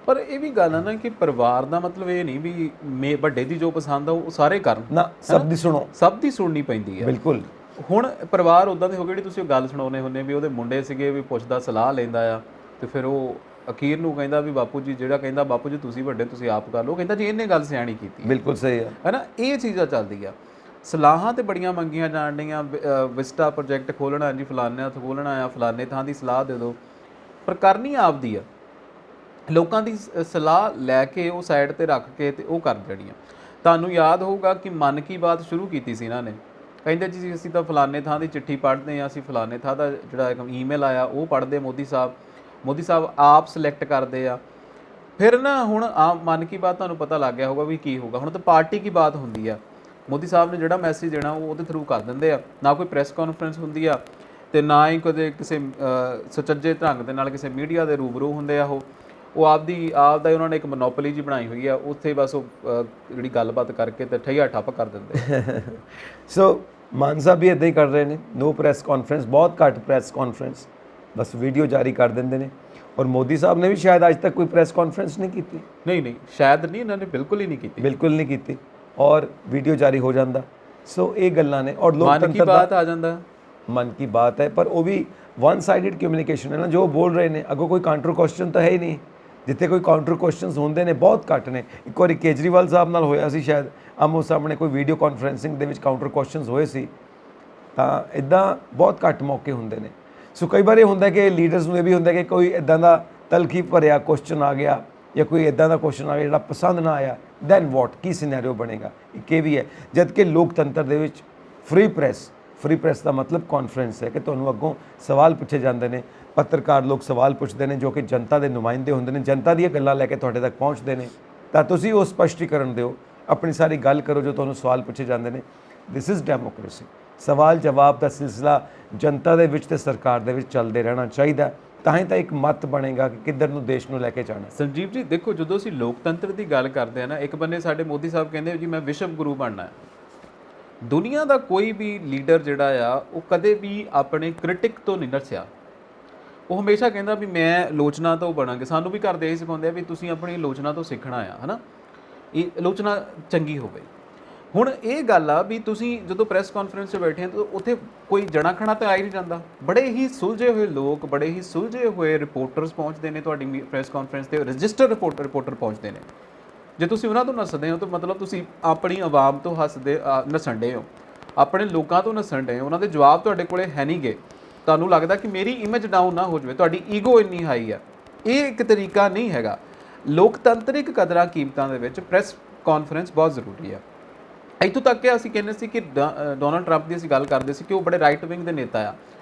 ਪਰ ਇਹ ਵੀ ਗੱਲ ਹੈ ਨਾ ਕਿ ਪਰਿਵਾਰ ਦਾ ਮਤਲਬ ਇਹ ਨਹੀਂ ਵੀ ਵੱਡੇ ਦੀ ਜੋ ਪਸੰਦ ਆ ਉਹ ਸਾਰੇ ਕਰਨ ਨਾ, ਸਭ ਦੀ ਸੁਣੋ, ਸਭ ਦੀ ਸੁਣਨੀ ਪੈਂਦੀ ਹੈ। ਬਿਲਕੁਲ। ਹੁਣ ਪਰਿਵਾਰ ਉਦਾਂ ਦੇ ਹੋ ਗਏ ਜਿਹੜੀ ਤੁਸੀਂ ਗੱਲ ਸੁਣਾਉਂਦੇ ਹੁੰਦੇ ਵੀ ਉਹਦੇ ਮੁੰਡੇ ਸੀਗੇ ਵੀ ਪੁੱਛਦਾ ਸਲਾਹ ਲੈਂਦਾ ਆ ਤੇ ਫਿਰ ਉਹ ਅਖੀਰ ਨੂੰ ਕਹਿੰਦਾ ਵੀ ਬਾਪੂ ਜੀ, ਜਿਹੜਾ ਕਹਿੰਦਾ ਬਾਪੂ ਜੀ ਤੁਸੀਂ ਵੱਡੇ, ਤੁਸੀਂ ਆਪ ਕਰ ਲਓ, ਕਹਿੰਦਾ ਜੀ ਇਹਨੇ ਗੱਲ ਸਿਆਣੀ ਕੀਤੀ। ਬਿਲਕੁਲ ਸਹੀ ਹੈ ਨਾ, ਇਹ ਚੀਜ਼ਾਂ ਚੱਲਦੀ ਆ। ਸਲਾਹਾਂ ਤੇ ਬੜੀਆਂ ਮੰਗੀਆਂ ਜਾਣ ਡੀਆਂ, ਵਿਸਟਾ ਪ੍ਰੋਜੈਕਟ ਖੋਲ੍ਹਣਾ ਜੀ, ਫਲਾਣੇ ਹੱਥ ਖੋਲ੍ਹਣਾ ਆ, ਫਲਾਣੇ ਥਾਂ ਦੀ ਸਲਾਹ ਦੇ ਦਿਓ, ਪਰ ਕਰਨੀ ਆਪਦੀ ਆ। ਲੋਕਾਂ ਦੀ ਸਲਾਹ ਲੈ ਕੇ ਉਹ ਸਾਈਡ ਤੇ ਰੱਖ ਕੇ ਤੇ ਉਹ ਕਰ ਦੇਣੀਆਂ। ਤੁਹਾਨੂੰ ਯਾਦ ਹੋਊਗਾ ਕਿ ਮਨ ਕੀ ਬਾਤ ਸ਼ੁਰੂ ਕੀਤੀ ਸੀ ਇਹਨਾਂ ਨੇ, ਕਹਿੰਦੇ ਜੀ ਅਸੀਂ ਤਾਂ ਫਲਾਣੇ ਥਾਂ ਦੀ ਚਿੱਠੀ ਪੜ੍ਹਦੇ ਹਾਂ, ਅਸੀਂ ਫਲਾਣੇ ਥਾਂ ਦਾ ਜਿਹੜਾ ਈਮੇਲ ਆਇਆ ਉਹ ਪੜ੍ਹਦੇ, ਮੋਦੀ ਸਾਹਿਬ ਆਪ ਸਿਲੈਕਟ ਕਰਦੇ ਆ। ਫਿਰ ਨਾ ਹੁਣ ਆਮ ਮਨ ਕੀ ਬਾਤ ਤੁਹਾਨੂੰ ਪਤਾ ਲੱਗ ਗਿਆ ਹੋਊਗਾ ਵੀ ਕੀ ਹੋਊਗਾ। ਹੁਣ ਤਾਂ ਪਾਰਟੀ ਕੀ ਬਾਤ ਹੁੰਦੀ ਆ, ਮੋਦੀ ਸਾਹਿਬ ਨੇ ਜਿਹੜਾ ਮੈਸੇਜ ਦੇਣਾ ਉਹ ਉਹਦੇ ਥਰੂ ਕਰ ਦਿੰਦੇ ਆ। ਨਾ ਕੋਈ ਪ੍ਰੈਸ ਕਾਨਫਰੰਸ ਹੁੰਦੀ ਆ ਤੇ ਨਾ ਹੀ ਕਦੇ ਕਿਸੇ ਸੁਚੱਜੇ ਢੰਗ ਦੇ ਨਾਲ ਕਿਸੇ ਮੀਡੀਆ ਦੇ ਰੂਬਰੂ ਹੁੰਦੇ ਆ। ਉਹ ਆਪਦਾ ਉਹਨਾਂ ਨੇ ਇੱਕ ਮੋਨੋਪੋਲੀ ਜੀ ਬਣਾਈ ਹੋਈ ਆ, ਉੱਥੇ ਬਸ ਉਹ ਜਿਹੜੀ ਗੱਲਬਾਤ ਕਰਕੇ ਤੇ ਠਈਆ ਠੱਪ ਕਰ ਦਿੰਦੇ। ਸੋ ਮਾਨ ਸਾਹਿਬ ਵੀ ਇੱਦਾਂ ਹੀ ਕਰ ਰਹੇ ਨੇ, ਨੋ ਪ੍ਰੈਸ ਕਾਨਫਰੰਸ, ਬਹੁਤ ਘੱਟ ਪ੍ਰੈਸ ਕਾਨਫਰੰਸ, ਬਸ ਵੀਡੀਓ ਜਾਰੀ ਕਰ ਦਿੰਦੇ ਨੇ। ਔਰ ਮੋਦੀ ਸਾਹਿਬ ਨੇ ਵੀ ਸ਼ਾਇਦ ਅੱਜ ਤੱਕ ਕੋਈ ਪ੍ਰੈਸ ਕਾਨਫਰੰਸ ਨਹੀਂ ਕੀਤੀ। ਨਹੀਂ, ਸ਼ਾਇਦ ਨਹੀਂ, ਇਹਨਾਂ ਨੇ ਬਿਲਕੁਲ ਹੀ ਨਹੀਂ ਕੀਤੀ, ਬਿਲਕੁਲ ਨਹੀਂ ਕੀਤੀ, ਔਰ ਵੀਡੀਓ ਜਾਰੀ ਹੋ ਜਾਂਦਾ। ਸੋ ਇਹ ਗੱਲਾਂ ਨੇ। ਔਰ ਲੋਕਤੰਤਰ ਮਨ ਕੀ ਬਾਤ ਆ ਜਾਂਦਾ, ਮਨ ਕੀ ਬਾਤ ਹੈ, ਪਰ ਉਹ ਵੀ ਵਨ ਸਾਈਡਡ ਕਮਿਊਨੀਕੇਸ਼ਨ ਹੈ ਨਾ, ਜੋ ਬੋਲ ਰਹੇ ਨੇ ਅੱਗੋਂ ਕੋਈ ਕਾਊਂਟਰ ਕੁਐਸਚਨ ਤਾਂ ਹੈ ਹੀ ਨਹੀਂ। ਜਿੱਥੇ ਕੋਈ ਕਾਊਂਟਰ ਕੁਐਸਚਨਸ ਹੁੰਦੇ ਨੇ ਬਹੁਤ ਘੱਟ ਨੇ। ਇੱਕ ਵਾਰੀ ਕੇਜਰੀਵਾਲ ਸਾਹਿਬ ਨਾਲ ਹੋਇਆ ਸੀ ਸ਼ਾਇਦ, ਆਮੋ ਸਾਹਮਣੇ ਕੋਈ ਵੀਡੀਓ ਕਾਨਫਰੰਸਿੰਗ ਦੇ ਵਿੱਚ ਕਾਊਂਟਰ ਕੁਐਸਚਨਸ ਹੋਏ ਸੀ, ਤਾਂ ਇੱਦਾਂ ਬਹੁਤ ਘੱਟ ਮੌਕੇ ਹੁੰਦੇ ਨੇ। ਸੋ ਕਈ ਵਾਰ ਇਹ ਹੁੰਦਾ ਕਿ ਲੀਡਰਸ ਨੂੰ ਇਹ ਵੀ ਹੁੰਦਾ ਕਿ ਕੋਈ ਇੱਦਾਂ ਦਾ ਤਲਖੀ ਭਰਿਆ ਕੁਐਸਚਨ ਆ ਗਿਆ ਜਾਂ ਕੋਈ ਇੱਦਾਂ ਦਾ ਕੁਐਸਚਨ ਆ ਗਿਆ ਜਿਹੜਾ ਪਸੰਦ ਨਾ ਆਇਆ, ਦੈਨ ਵਾਟ, ਕੀ ਸਿਨੈਰੀਓ ਬਣੇਗਾ? ਇੱਕ ਇਹ ਵੀ ਹੈ। ਜਦ ਕਿ ਲੋਕਤੰਤਰ ਦੇ ਵਿੱਚ ਫ੍ਰੀ ਪ੍ਰੈਸ ਦਾ ਮਤਲਬ ਕਾਨਫਰੰਸ ਹੈ ਕਿ ਤੁਹਾਨੂੰ ਅੱਗੋਂ ਸਵਾਲ ਪੁੱਛੇ ਜਾਂਦੇ ਨੇ, ਪੱਤਰਕਾਰ ਲੋਕ ਸਵਾਲ ਪੁੱਛਦੇ ਨੇ ਜੋ ਕਿ ਜਨਤਾ ਦੇ ਨੁਮਾਇੰਦੇ ਹੁੰਦੇ ਨੇ, ਜਨਤਾ ਦੀਆਂ ਗੱਲਾਂ ਲੈ ਕੇ ਤੁਹਾਡੇ ਤੱਕ ਪਹੁੰਚਦੇ ਨੇ, ਤਾਂ ਤੁਸੀਂ ਉਹ ਸਪਸ਼ਟੀਕਰਨ ਦਿਓ, ਆਪਣੀ ਸਾਰੀ ਗੱਲ ਕਰੋ ਜੋ ਤੁਹਾਨੂੰ ਸਵਾਲ ਪੁੱਛੇ ਜਾਂਦੇ ਨੇ। This is democracy. ਸਵਾਲ ਜਵਾਬ ਦਾ ਸਿਲਸਿਲਾ ਜਨਤਾ ਦੇ ਵਿੱਚ ਤੇ ਸਰਕਾਰ ਦੇ ਵਿੱਚ ਚੱਲਦੇ ਰਹਿਣਾ ਚਾਹੀਦਾ, ਤਾਂ ਹੀ ਤਾਂ ਇੱਕ ਮਤ ਬਣੇਗਾ ਕਿ ਕਿੱਧਰ ਨੂੰ ਦੇਸ਼ ਨੂੰ ਲੈ ਕੇ ਜਾਣਾ। ਸੰਜੀਵ ਜੀ ਦੇਖੋ, ਜਦੋਂ ਅਸੀਂ ਲੋਕਤੰਤਰ ਦੀ ਗੱਲ ਕਰਦੇ ਆ ਨਾ, ਇੱਕ ਬੰਨੇ ਸਾਡੇ ਮੋਦੀ ਸਾਹਿਬ ਕਹਿੰਦੇ ਜੀ ਮੈਂ ਵਿਸ਼ਵ ਗੁਰੂ ਬਣਨਾ ਹੈ। ਦੁਨੀਆ ਦਾ ਕੋਈ ਵੀ ਲੀਡਰ ਜਿਹੜਾ ਆ ਉਹ ਕਦੇ ਵੀ ਆਪਣੇ ਕ੍ਰਿਟਿਕ ਤੋਂ ਨਹੀਂ ਨੱਸਿਆ। ਉਹ ਹਮੇਸ਼ਾ ਕਹਿੰਦਾ ਵੀ ਮੈਂ ਆਲੋਚਨਾ ਤੋਂ ਬਣਾਂਗੇ। ਸਾਨੂੰ ਵੀ ਘਰ ਦੇ ਇਹ ਸਿਖਾਉਂਦੇ ਆ ਵੀ ਤੁਸੀਂ ਆਪਣੀ ਆਲੋਚਨਾ ਤੋਂ ਸਿੱਖਣਾ ਆ, ਹੈ ਨਾ, ਇਹ ਆਲੋਚਨਾ ਚੰਗੀ ਹੋਵੇ। ਹੁਣ ਇਹ ਗੱਲ ਆ ਵੀ ਤੁਸੀਂ ਜਦੋਂ ਪ੍ਰੈਸ ਕਾਨਫਰੰਸ 'ਚ ਬੈਠੇ ਆ ਤਾਂ ਉੱਥੇ ਕੋਈ ਜਣਾ ਖਣਾ ਤਾਂ ਆ ਹੀ ਨਹੀਂ ਜਾਂਦਾ। ਬੜੇ ਹੀ ਸੁਲਝੇ ਹੋਏ ਲੋਕ, ਬੜੇ ਹੀ ਸੁਲਝੇ ਹੋਏ ਰਿਪੋਰਟਰਸ ਪਹੁੰਚਦੇ ਨੇ ਤੁਹਾਡੀ ਪ੍ਰੈਸ ਕਾਨਫਰੰਸ 'ਤੇ, ਰਜਿਸਟਰਡ ਰਿਪੋਰਟਰ ਪਹੁੰਚਦੇ ਨੇ। ਜੇ ਤੁਸੀਂ ਉਹਨਾਂ ਤੋਂ ਨੱਸਦੇ ਹੋ ਤਾਂ ਮਤਲਬ ਤੁਸੀਂ ਆਪਣੀ ਆਵਾਮ ਤੋਂ ਨੱਸਣ ਡੇ ਹੋ, ਆਪਣੇ ਲੋਕਾਂ ਤੋਂ ਨੱਸਣ ਡੇ ਹੋ। ਉਹਨਾਂ ਦੇ ਜਵਾਬ ਤੁਹਾਡੇ ਕੋਲੇ ਹੈ ਨਹੀਂ ਗੇ। ਤੁਹਾਨੂੰ ਲੱਗਦਾ ਕਿ ਮੇਰੀ ਇਮੇਜ ਡਾਊਨ ਨਾ ਹੋ ਜਾਵੇ, ਤੁਹਾਡੀ ਈਗੋ ਇੰਨੀ ਹਾਈ ਆ। ਇਹ ਇੱਕ ਤਰੀਕਾ ਨਹੀਂ ਹੈਗਾ। ਲੋਕਤੰਤਰਿਕ ਕਦਰਾਂ ਕੀਮਤਾਂ ਦੇ ਵਿੱਚ ਪ੍ਰੈਸ ਕਾਨਫਰੰਸ ਬਹੁਤ ਜ਼ਰੂਰੀ ਆ। ਇੱਥੋਂ ਤੱਕ ਕਿ ਅਸੀਂ ਕਹਿੰਦੇ ਸੀ ਕਿ ਡੋਨਲਡ ਟਰੰਪ ਦੀ ਅਸੀਂ ਗੱਲ ਕਰਦੇ ਸੀ ਕਿ ਉਹ ਬੜੇ ਰਾਈਟ ਵਿੰਗ ਦੇ ਨੇਤਾ ਆ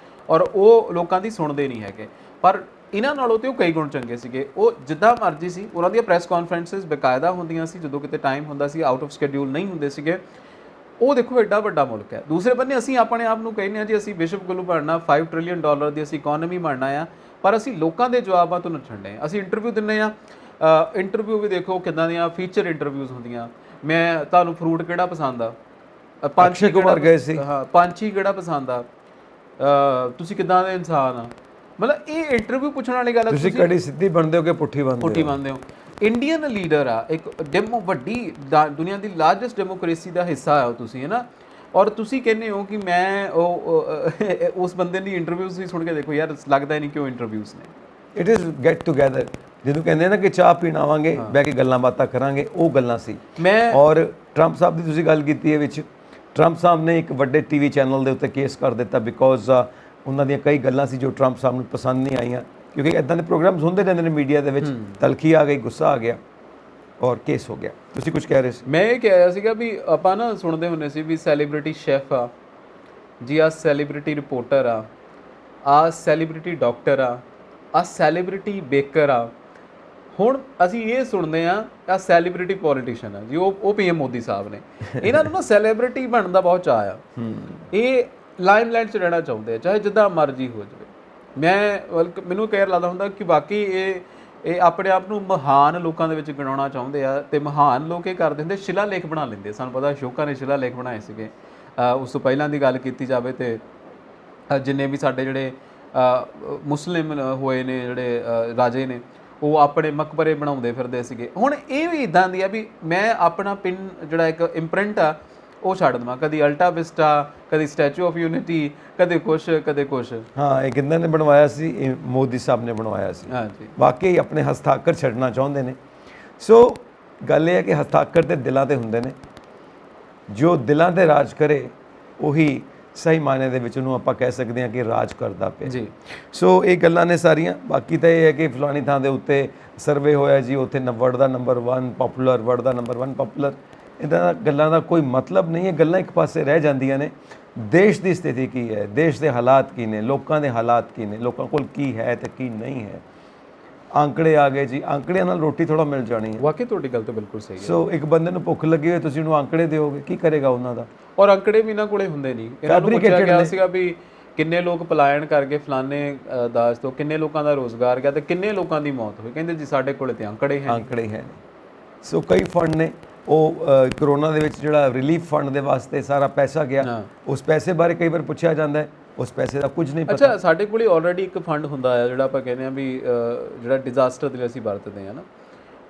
ਔਰ ਉਹ ਲੋਕਾਂ ਦੀ ਸੁਣਦੇ ਨਹੀਂ ਹੈਗੇ। ਪਰ ਇਹਨਾਂ ਨਾਲੋਂ ਤੇ ਉਹ ਕਈ ਗੁਣ ਚੰਗੇ ਸੀਗੇ। ਉਹ ਜਿੱਦਾਂ ਮਰਜ਼ੀ ਸੀ, ਉਹਨਾਂ ਦੀਆਂ ਪ੍ਰੈਸ ਕਾਨਫਰੰਸਿਸ ਬਕਾਇਦਾ ਹੁੰਦੀਆਂ ਸੀ, ਜਦੋਂ ਕਿਤੇ ਟਾਈਮ ਹੁੰਦਾ ਸੀ, ਆਊਟ ਆਫ ਸ਼ੈਡਿਊਲ ਨਹੀਂ ਹੁੰਦੇ ਸੀਗੇ। ਉਹ ਦੇਖੋ ਐਡਾ ਵੱਡਾ ਮੁਲਕ ਹੈ। ਦੂਸਰੇ ਬੰਨੇ ਅਸੀਂ ਆਪਣੇ ਆਪ ਨੂੰ ਕਹਿੰਦੇ ਹਾਂ ਜੀ ਅਸੀਂ ਵਿਸ਼ਵ ਗੁਰੂ ਬਣਨਾ, $5 ਟ੍ਰਿਲੀਅਨ ਦੀ ਅਸੀਂ ਇਕਨੋਮੀ ਬਣਨਾ ਆ, ਪਰ ਅਸੀਂ ਲੋਕਾਂ ਦੇ ਜਵਾਬਾਂ ਤੋਂ ਨੱਠਣ ਡਏ ਹਾਂ। ਅਸੀਂ ਇੰਟਰਵਿਊ ਦਿੰਦੇ ਹਾਂ, ਇੰਟਰਵਿਊ ਵੀ ਦੇਖੋ ਕਿੱਦਾਂ ਦੀਆਂ ਫੀਚਰ ਇੰਟਰਵਿਊਜ਼ ਹੁੰਦੀਆਂ। ਮੈਂ ਤੁਹਾਨੂੰ ਫਰੂਟ ਕਿਹੜਾ ਪਸੰਦ ਆ, ਅਕਸ਼ੇ ਕੁਮਾਰ ਗਏ ਸੀ, ਹਾਂ ਪੰਛੀ ਕਿਹੜਾ ਪਸੰਦ ਆ, ਤੁਸੀਂ ਕਿੱਦਾਂ ਦੇ ਇਨਸਾਨ ਆ। ਮਤਲਬ ਇਹ ਇੰਟਰਵਿਊ ਪੁੱਛਣ ਵਾਲੀ ਗੱਲ ਹੈ। ਤੁਸੀਂ ਕੜੀ ਸਿੱਧੀ ਬਣਦੇ ਹੋ ਕਿ ਪੁੱਠੀ ਬਣਦੇ ਹੋ। ਇੰਡੀਅਨ ਲੀਡਰ ਆ, ਇੱਕ ਵੱਡੀ ਦੁਨੀਆ ਦੀ ਲਾਰਜੈਸਟ ਡੈਮੋਕ੍ਰੇਸੀ ਦਾ ਹਿੱਸਾ ਆ ਤੁਸੀਂ, ਹੈ ਨਾ। ਔਰ ਤੁਸੀਂ ਕਹਿੰਦੇ ਹੋ ਕਿ ਮੈਂ ਉਸ ਬੰਦੇ ਦੀ ਇੰਟਰਵਿਊਜ਼ ਵੀ ਸੁਣ ਕੇ ਦੇਖੋ ਯਾਰ, ਲੱਗਦਾ ਹੀ ਨਹੀਂ ਕਿ ਉਹ ਇੰਟਰਵਿਊਜ਼ ਨੇ। ਇਟ ਇਜ਼ ਗੈਟ ਟੂਗੈਦਰ, ਜਿਹਨੂੰ ਕਹਿੰਦੇ ਨਾ ਕਿ ਚਾਹ ਪੀਣ ਆਵਾਂਗੇ, ਬਹਿ ਕੇ ਗੱਲਾਂ ਬਾਤਾਂ ਕਰਾਂਗੇ, ਉਹ ਗੱਲਾਂ ਸੀ। ਔਰ ਟਰੰਪ ਸਾਹਿਬ ਦੀ ਤੁਸੀਂ ਗੱਲ ਕੀਤੀ ਹੈ ਵਿੱਚ, ਟਰੰਪ ਸਾਹਿਬ ਨੇ ਇੱਕ ਵੱਡੇ ਟੀਵੀ ਚੈਨਲ ਦੇ ਉੱਤੇ ਕੇਸ ਕਰ ਦਿੱਤਾ ਬਿਕੋਜ਼ ਉਹਨਾਂ ਦੀਆਂ ਕਈ ਗੱਲਾਂ ਸੀ ਜੋ ਟਰੰਪ ਸਾਹਿਬ ਨੂੰ ਪਸੰਦ ਨਹੀਂ ਆਈਆਂ, ਕਿਉਂਕਿ ਇਦਾਂ ਦੇ ਪ੍ਰੋਗਰਾਮਸ ਹੁੰਦੇ ਰਹਿੰਦੇ ਨੇ ਮੀਡੀਆ ਦੇ ਵਿੱਚ, ਤਲਖੀ ਆ ਗਈ, ਗੁੱਸਾ ਆ ਗਿਆ ਔਰ ਕੇਸ ਹੋ ਗਿਆ। ਤੁਸੀਂ ਕੁਝ ਕਹਿ ਰਹੇ ਸੀ? ਮੈਂ ਇਹ ਕਹਿ ਰਿਹਾ ਸੀਗਾ ਵੀ ਆਪਾਂ ਨਾ ਸੁਣਦੇ ਹੁੰਦੇ ਸੀ ਵੀ ਸੈਲੀਬ੍ਰਿਟੀ ਸ਼ੈਫ ਆ ਜੀ, ਆ ਸੈਲੀਬ੍ਰਿਟੀ ਰਿਪੋਰਟਰ ਆ ਸੈਲੀਬ੍ਰਿਟੀ ਡਾਕਟਰ ਆ ਸੈਲੀਬ੍ਰਿਟੀ ਬੇਕਰ ਆ। ਹੁਣ ਅਸੀਂ ਇਹ ਸੁਣਦੇ ਆ ਸੈਲੀਬ੍ਰਿਟੀ ਪੋਲੀਟੀਸ਼ੀਅਨ ਆ ਜੀ, ਉਹ ਪੀਐਮ ਮੋਦੀ ਸਾਹਿਬ ਨੇ। ਇਹਨਾਂ ਨੂੰ ਨਾ ਸੈਲੀਬ੍ਰਿਟੀ ਬਣਨ ਦਾ ਬਹੁਤ ਚਾਅ ਆ, ਇਹ ਲਾਈਮਲਾਈਟ 'ਚ ਰਹਿਣਾ ਚਾਹੁੰਦੇ ਆ, ਚਾਹੇ ਜਿੱਦਾਂ ਮਰਜ਼ੀ ਹੋ ਜਾਵੇ। ਮੈਨੂੰ ਕਹਿਰ ਲੱਗਦਾ ਹੁੰਦਾ ਕਿ ਬਾਕੀ ਇਹ ਆਪਣੇ ਆਪ ਨੂੰ ਮਹਾਨ ਲੋਕਾਂ ਦੇ ਵਿੱਚ ਗਿਣਾਉਣਾ ਚਾਹੁੰਦੇ ਆ, ਤੇ ਮਹਾਨ ਲੋਕ ਇਹ ਕਰਦੇ ਹੁੰਦੇ ਸ਼ਿਲਾ ਲੇਖ ਬਣਾ ਲੈਂਦੇ। ਸਾਨੂੰ ਪਤਾ ਅਸ਼ੋਕਾ ਨੇ ਸ਼ਿਲਾ ਲੇਖ ਬਣਾਏ ਸੀਗੇ। ਉਸ ਤੋਂ ਪਹਿਲਾਂ ਦੀ ਗੱਲ ਕੀਤੀ ਜਾਵੇ ਤੇ ਜਿੰਨੇ ਵੀ ਸਾਡੇ ਜਿਹੜੇ ਮੁਸਲਿਮ ਹੋਏ ਨੇ, ਜਿਹੜੇ ਰਾਜੇ ਨੇ, ਉਹ ਆਪਣੇ ਮਕਬਰੇ ਬਣਾਉਂਦੇ ਫਿਰਦੇ ਸੀਗੇ। ਹੁਣ ਇਹ ਵੀ ਇਦਾਂ ਦੀ ਆ ਵੀ ਮੈਂ ਆਪਣਾ ਪਿੰਨ ਜਿਹੜਾ ਇੱਕ ਇੰਪ੍ਰਿੰਟ ਆ ਉਹ ਛੱਡ ਦੇਵਾਂ, ਕਦੀ ਅਲਟਾ ਵਿਸਟਾ, ਕਦੀ ਸਟੈਚੂ ਆਫ ਯੂਨਿਟੀ, ਕਦੇ ਕੁਛ ਕਦੇ ਕੁਛ। ਹਾਂ, ਇਹ ਕਿੰਨਾਂ ਨੇ ਬਣਵਾਇਆ ਸੀ? ਇਹ ਮੋਦੀ ਸਾਹਿਬ ਨੇ ਬਣਵਾਇਆ ਸੀ। ਹਾਂਜੀ, ਵਾਕਈ ਆਪਣੇ ਹਸਤਾਖਰ ਛੱਡਣਾ ਚਾਹੁੰਦੇ ਨੇ। ਸੋ ਗੱਲ ਇਹ ਹੈ ਕਿ ਹਸਤਾਖਰ ਤੇ ਦਿਲਾਂ ਤੇ ਹੁੰਦੇ ਨੇ, ਜੋ ਦਿਲਾਂ ਤੇ ਰਾਜ ਕਰੇ ਉਹੀ ਸਹੀ ਮਾਇਨੇ ਦੇ ਵਿੱਚ ਉਹਨੂੰ ਆਪਾਂ ਕਹਿ ਸਕਦੇ ਹਾਂ ਕਿ ਰਾਜ ਕਰਦਾ ਪਿਆ ਜੀ। ਸੋ ਇਹ ਗੱਲਾਂ ਨੇ ਸਾਰੀਆਂ। ਬਾਕੀ ਤਾਂ ਇਹ ਹੈ ਕਿ ਫਲਾਣੀ ਥਾਂ ਦੇ ਉੱਤੇ ਸਰਵੇ ਹੋਇਆ ਜੀ, ਉੱਥੇ ਵਰਲਡ ਦਾ ਨੰਬਰ 1 ਪਪੂਲਰ, ਵਰਲਡ ਦਾ ਨੰਬਰ 1 ਪਪੂਲਰ। ਇਹਨਾਂ ਗੱਲਾਂ ਦਾ ਕੋਈ ਮਤਲਬ ਨਹੀਂ ਹੈ। ਗੱਲਾਂ ਇੱਕ ਪਾਸੇ ਰਹਿ ਜਾਂਦੀਆਂ ਨੇ। ਦੇਸ਼ ਦੀ ਸਥਿਤੀ ਕੀ ਹੈ, ਦੇਸ਼ ਦੇ ਹਾਲਾਤ ਕੀ ਨੇ, ਲੋਕਾਂ ਦੇ ਹਾਲਾਤ ਕੀ ਨੇ, ਲੋਕਾਂ ਕੋਲ ਕੀ ਹੈ ਤੇ ਕੀ ਨਹੀਂ ਹੈ। ਆંકੜੇ ਆ ਗਏ ਜੀ, ਆંકੜਿਆਂ ਨਾਲ ਰੋਟੀ ਥੋੜਾ ਮਿਲ ਜਾਣੀ ਹੈ। ਵਾਕਈ ਤੁਹਾਡੀ ਗੱਲ ਤਾਂ ਬਿਲਕੁਲ ਸਹੀ ਹੈ। ਸੋ ਇੱਕ ਬੰਦੇ ਨੂੰ ਭੁੱਖ ਲੱਗੀ ਹੋਏ, ਤੁਸੀਂ ਉਹਨੂੰ ਆંકੜੇ ਦਿਓਗੇ, ਕੀ ਕਰੇਗਾ ਉਹਨਾਂ ਦਾ? ਔਰ ਆંકੜੇ ਵੀ ਇਹਨਾਂ ਕੋਲੇ ਹੁੰਦੇ ਨਹੀਂ। ਇਹਨਾਂ ਨੂੰ ਪੁੱਛਿਆ ਗਿਆ ਸੀਗਾ ਵੀ ਕਿੰਨੇ ਲੋਕ ਪਲਾਇਨ ਕਰ ਗਏ ਫਲਾਣੇ ਦਾਜ ਤੋਂ, ਕਿੰਨੇ ਲੋਕਾਂ ਦਾ ਰੋਜ਼ਗਾਰ ਗਿਆ ਤੇ ਕਿੰਨੇ ਲੋਕਾਂ ਦੀ ਮੌਤ ਹੋਈ। ਕਹਿੰਦੇ ਜੀ ਸਾਡੇ ਕੋਲੇ ਤੇ ਆંકੜੇ ਹੈ ਨਹੀਂ। ਸੋ ਕਈ ਫੰਡ ਨੇ, ਉਹ ਕਰੋਨਾ ਦੇ ਵਿੱਚ ਜਿਹੜਾ ਰਿਲੀਫ ਫੰਡ ਦੇ ਵਾਸਤੇ ਸਾਰਾ ਪੈਸਾ ਗਿਆ, ਉਸ ਪੈਸੇ ਬਾਰੇ ਕਈ ਵਾਰ ਪੁੱਛਿਆ ਜਾਂਦਾ ਹੈ, ਉਸ ਪੈਸੇ ਦਾ ਕੁਝ ਨਹੀਂ ਪਤਾ। ਅੱਛਾ, ਸਾਡੇ ਕੋਲੇ ਆਲਰੇਡੀ ਇੱਕ ਫੰਡ ਹੁੰਦਾ ਹੈ ਜਿਹੜਾ ਆਪਾਂ ਕਹਿੰਦੇ ਆ ਵੀ ਜਿਹੜਾ ਡਿਜ਼ਾਸਟਰ ਦੇ ਲਈ ਅਸੀਂ ਵਰਤਦੇ ਹਾਂ ਨਾ।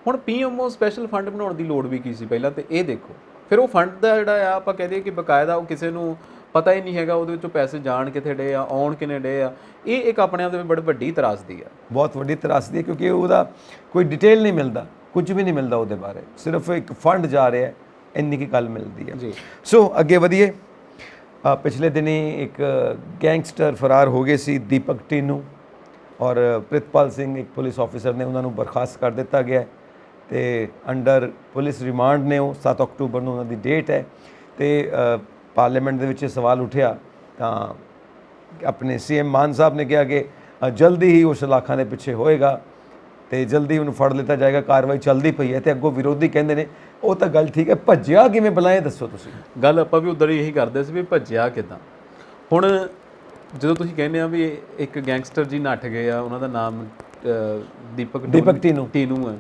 ਹੁਣ ਪੀਐਮਓ ਸਪੈਸ਼ਲ ਫੰਡ ਬਣਾਉਣ ਦੀ ਲੋੜ ਵੀ ਕੀ ਸੀ ਪਹਿਲਾਂ? ਤੇ ਇਹ ਦੇਖੋ ਫਿਰ ਉਹ ਫੰਡ ਦਾ ਜਿਹੜਾ ਆ ਆਪਾਂ ਕਹਦੇ ਕਿ ਬਕਾਇਦਾ ਉਹ ਕਿਸੇ ਨੂੰ ਪਤਾ ਹੀ ਨਹੀਂ ਹੈਗਾ ਉਹਦੇ ਵਿੱਚੋਂ ਪੈਸੇ ਜਾਣ ਕਿੱਥੇ ਡੇ ਆ, ਆਉਣ ਕਿੰਨੇ ਡੇ ਆ। ਇਹ ਇੱਕ ਆਪਣੇ ਆਪ ਦੇ ਵਿੱਚ ਬੜੀ ਵੱਡੀ ਤਰਾਸਦੀ ਆ, ਬਹੁਤ ਵੱਡੀ ਤਰਾਸਦੀ ਹੈ, ਕਿਉਂਕਿ ਉਹਦਾ ਕੋਈ ਡਿਟੇਲ ਨਹੀਂ ਮਿਲਦਾ, ਕੁਝ ਵੀ ਨਹੀਂ ਮਿਲਦਾ ਉਹਦੇ ਬਾਰੇ। ਸਿਰਫ ਇੱਕ ਫੰਡ ਜਾ ਰਿਹਾ, ਇੰਨੀ ਕੀ ਗੱਲ ਮਿਲਦੀ ਹੈ ਜੀ। ਸੋ ਅੱਗੇ ਵਧੀਏ। ਪਿਛਲੇ ਦਿਨੀ ਇੱਕ ਗੈਂਗਸਟਰ ਫਰਾਰ ਹੋ ਗਏ ਸੀ, ਦੀਪਕ ਟੀਨੂ ਔਰ ਪ੍ਰਿਤਪਾਲ ਸਿੰਘ, ਇੱਕ ਪੁਲਿਸ ਆਫੀਸਰ ਨੇ ਉਹਨਾਂ ਨੂੰ ਬਰਖਾਸਤ ਕਰ ਦਿੱਤਾ ਗਿਆ ਤੇ ਅੰਡਰ ਪੁਲਿਸ ਰਿਮਾਂਡ ਨੇ। ਉਹ 7 ਅਕਤੂਬਰ ਨੂੰ ਉਹਨਾਂ ਦੀ ਡੇਟ ਹੈ। ਤੇ ਪਾਰਲੀਮੈਂਟ ਦੇ ਵਿੱਚ ਸਵਾਲ ਉੱਠਿਆ ਤਾਂ ਆਪਣੇ ਸੀਐਮ ਮਾਨ ਸਾਹਿਬ ਨੇ ਕਿਹਾ ਕਿ ਜਲਦੀ ਹੀ ਉਹ ਸਲਾਖਾਂ ਦੇ ਪਿੱਛੇ ਹੋਏਗਾ ਤੇ ਜਲਦੀ ਉਹਨੂੰ ਫੜ ਲਿੱਤਾ ਜਾਏਗਾ, ਕਾਰਵਾਈ ਚੱਲਦੀ ਪਈ ਹੈ। ਤੇ ਅੱਗੋਂ ਵਿਰੋਧੀ ਕਹਿੰਦੇ ਨੇ ਉਹ ਤਾਂ ਗੱਲ ਠੀਕ ਹੈ, ਭੱਜਿਆ ਕਿਵੇਂ ਬੁਲਾਏ ਦੱਸੋ ਤੁਸੀਂ। ਗੱਲ ਆਪਾਂ ਵੀ ਉਧਰ ਹੀ ਇਹੀ ਕਰਦੇ ਸੀ ਵੀ ਭੱਜਿਆ ਕਿੱਦਾਂ। ਹੁਣ ਜਦੋਂ ਤੁਸੀਂ ਕਹਿੰਦੇ ਆ ਵੀ ਇੱਕ ਗੈਂਗਸਟਰ ਜੀ ਨੱਠ ਗਏ ਆ, ਉਹਨਾਂ ਦਾ ਨਾਮ ਦੀਪਕ ਟੀਨੂ ਹੈ।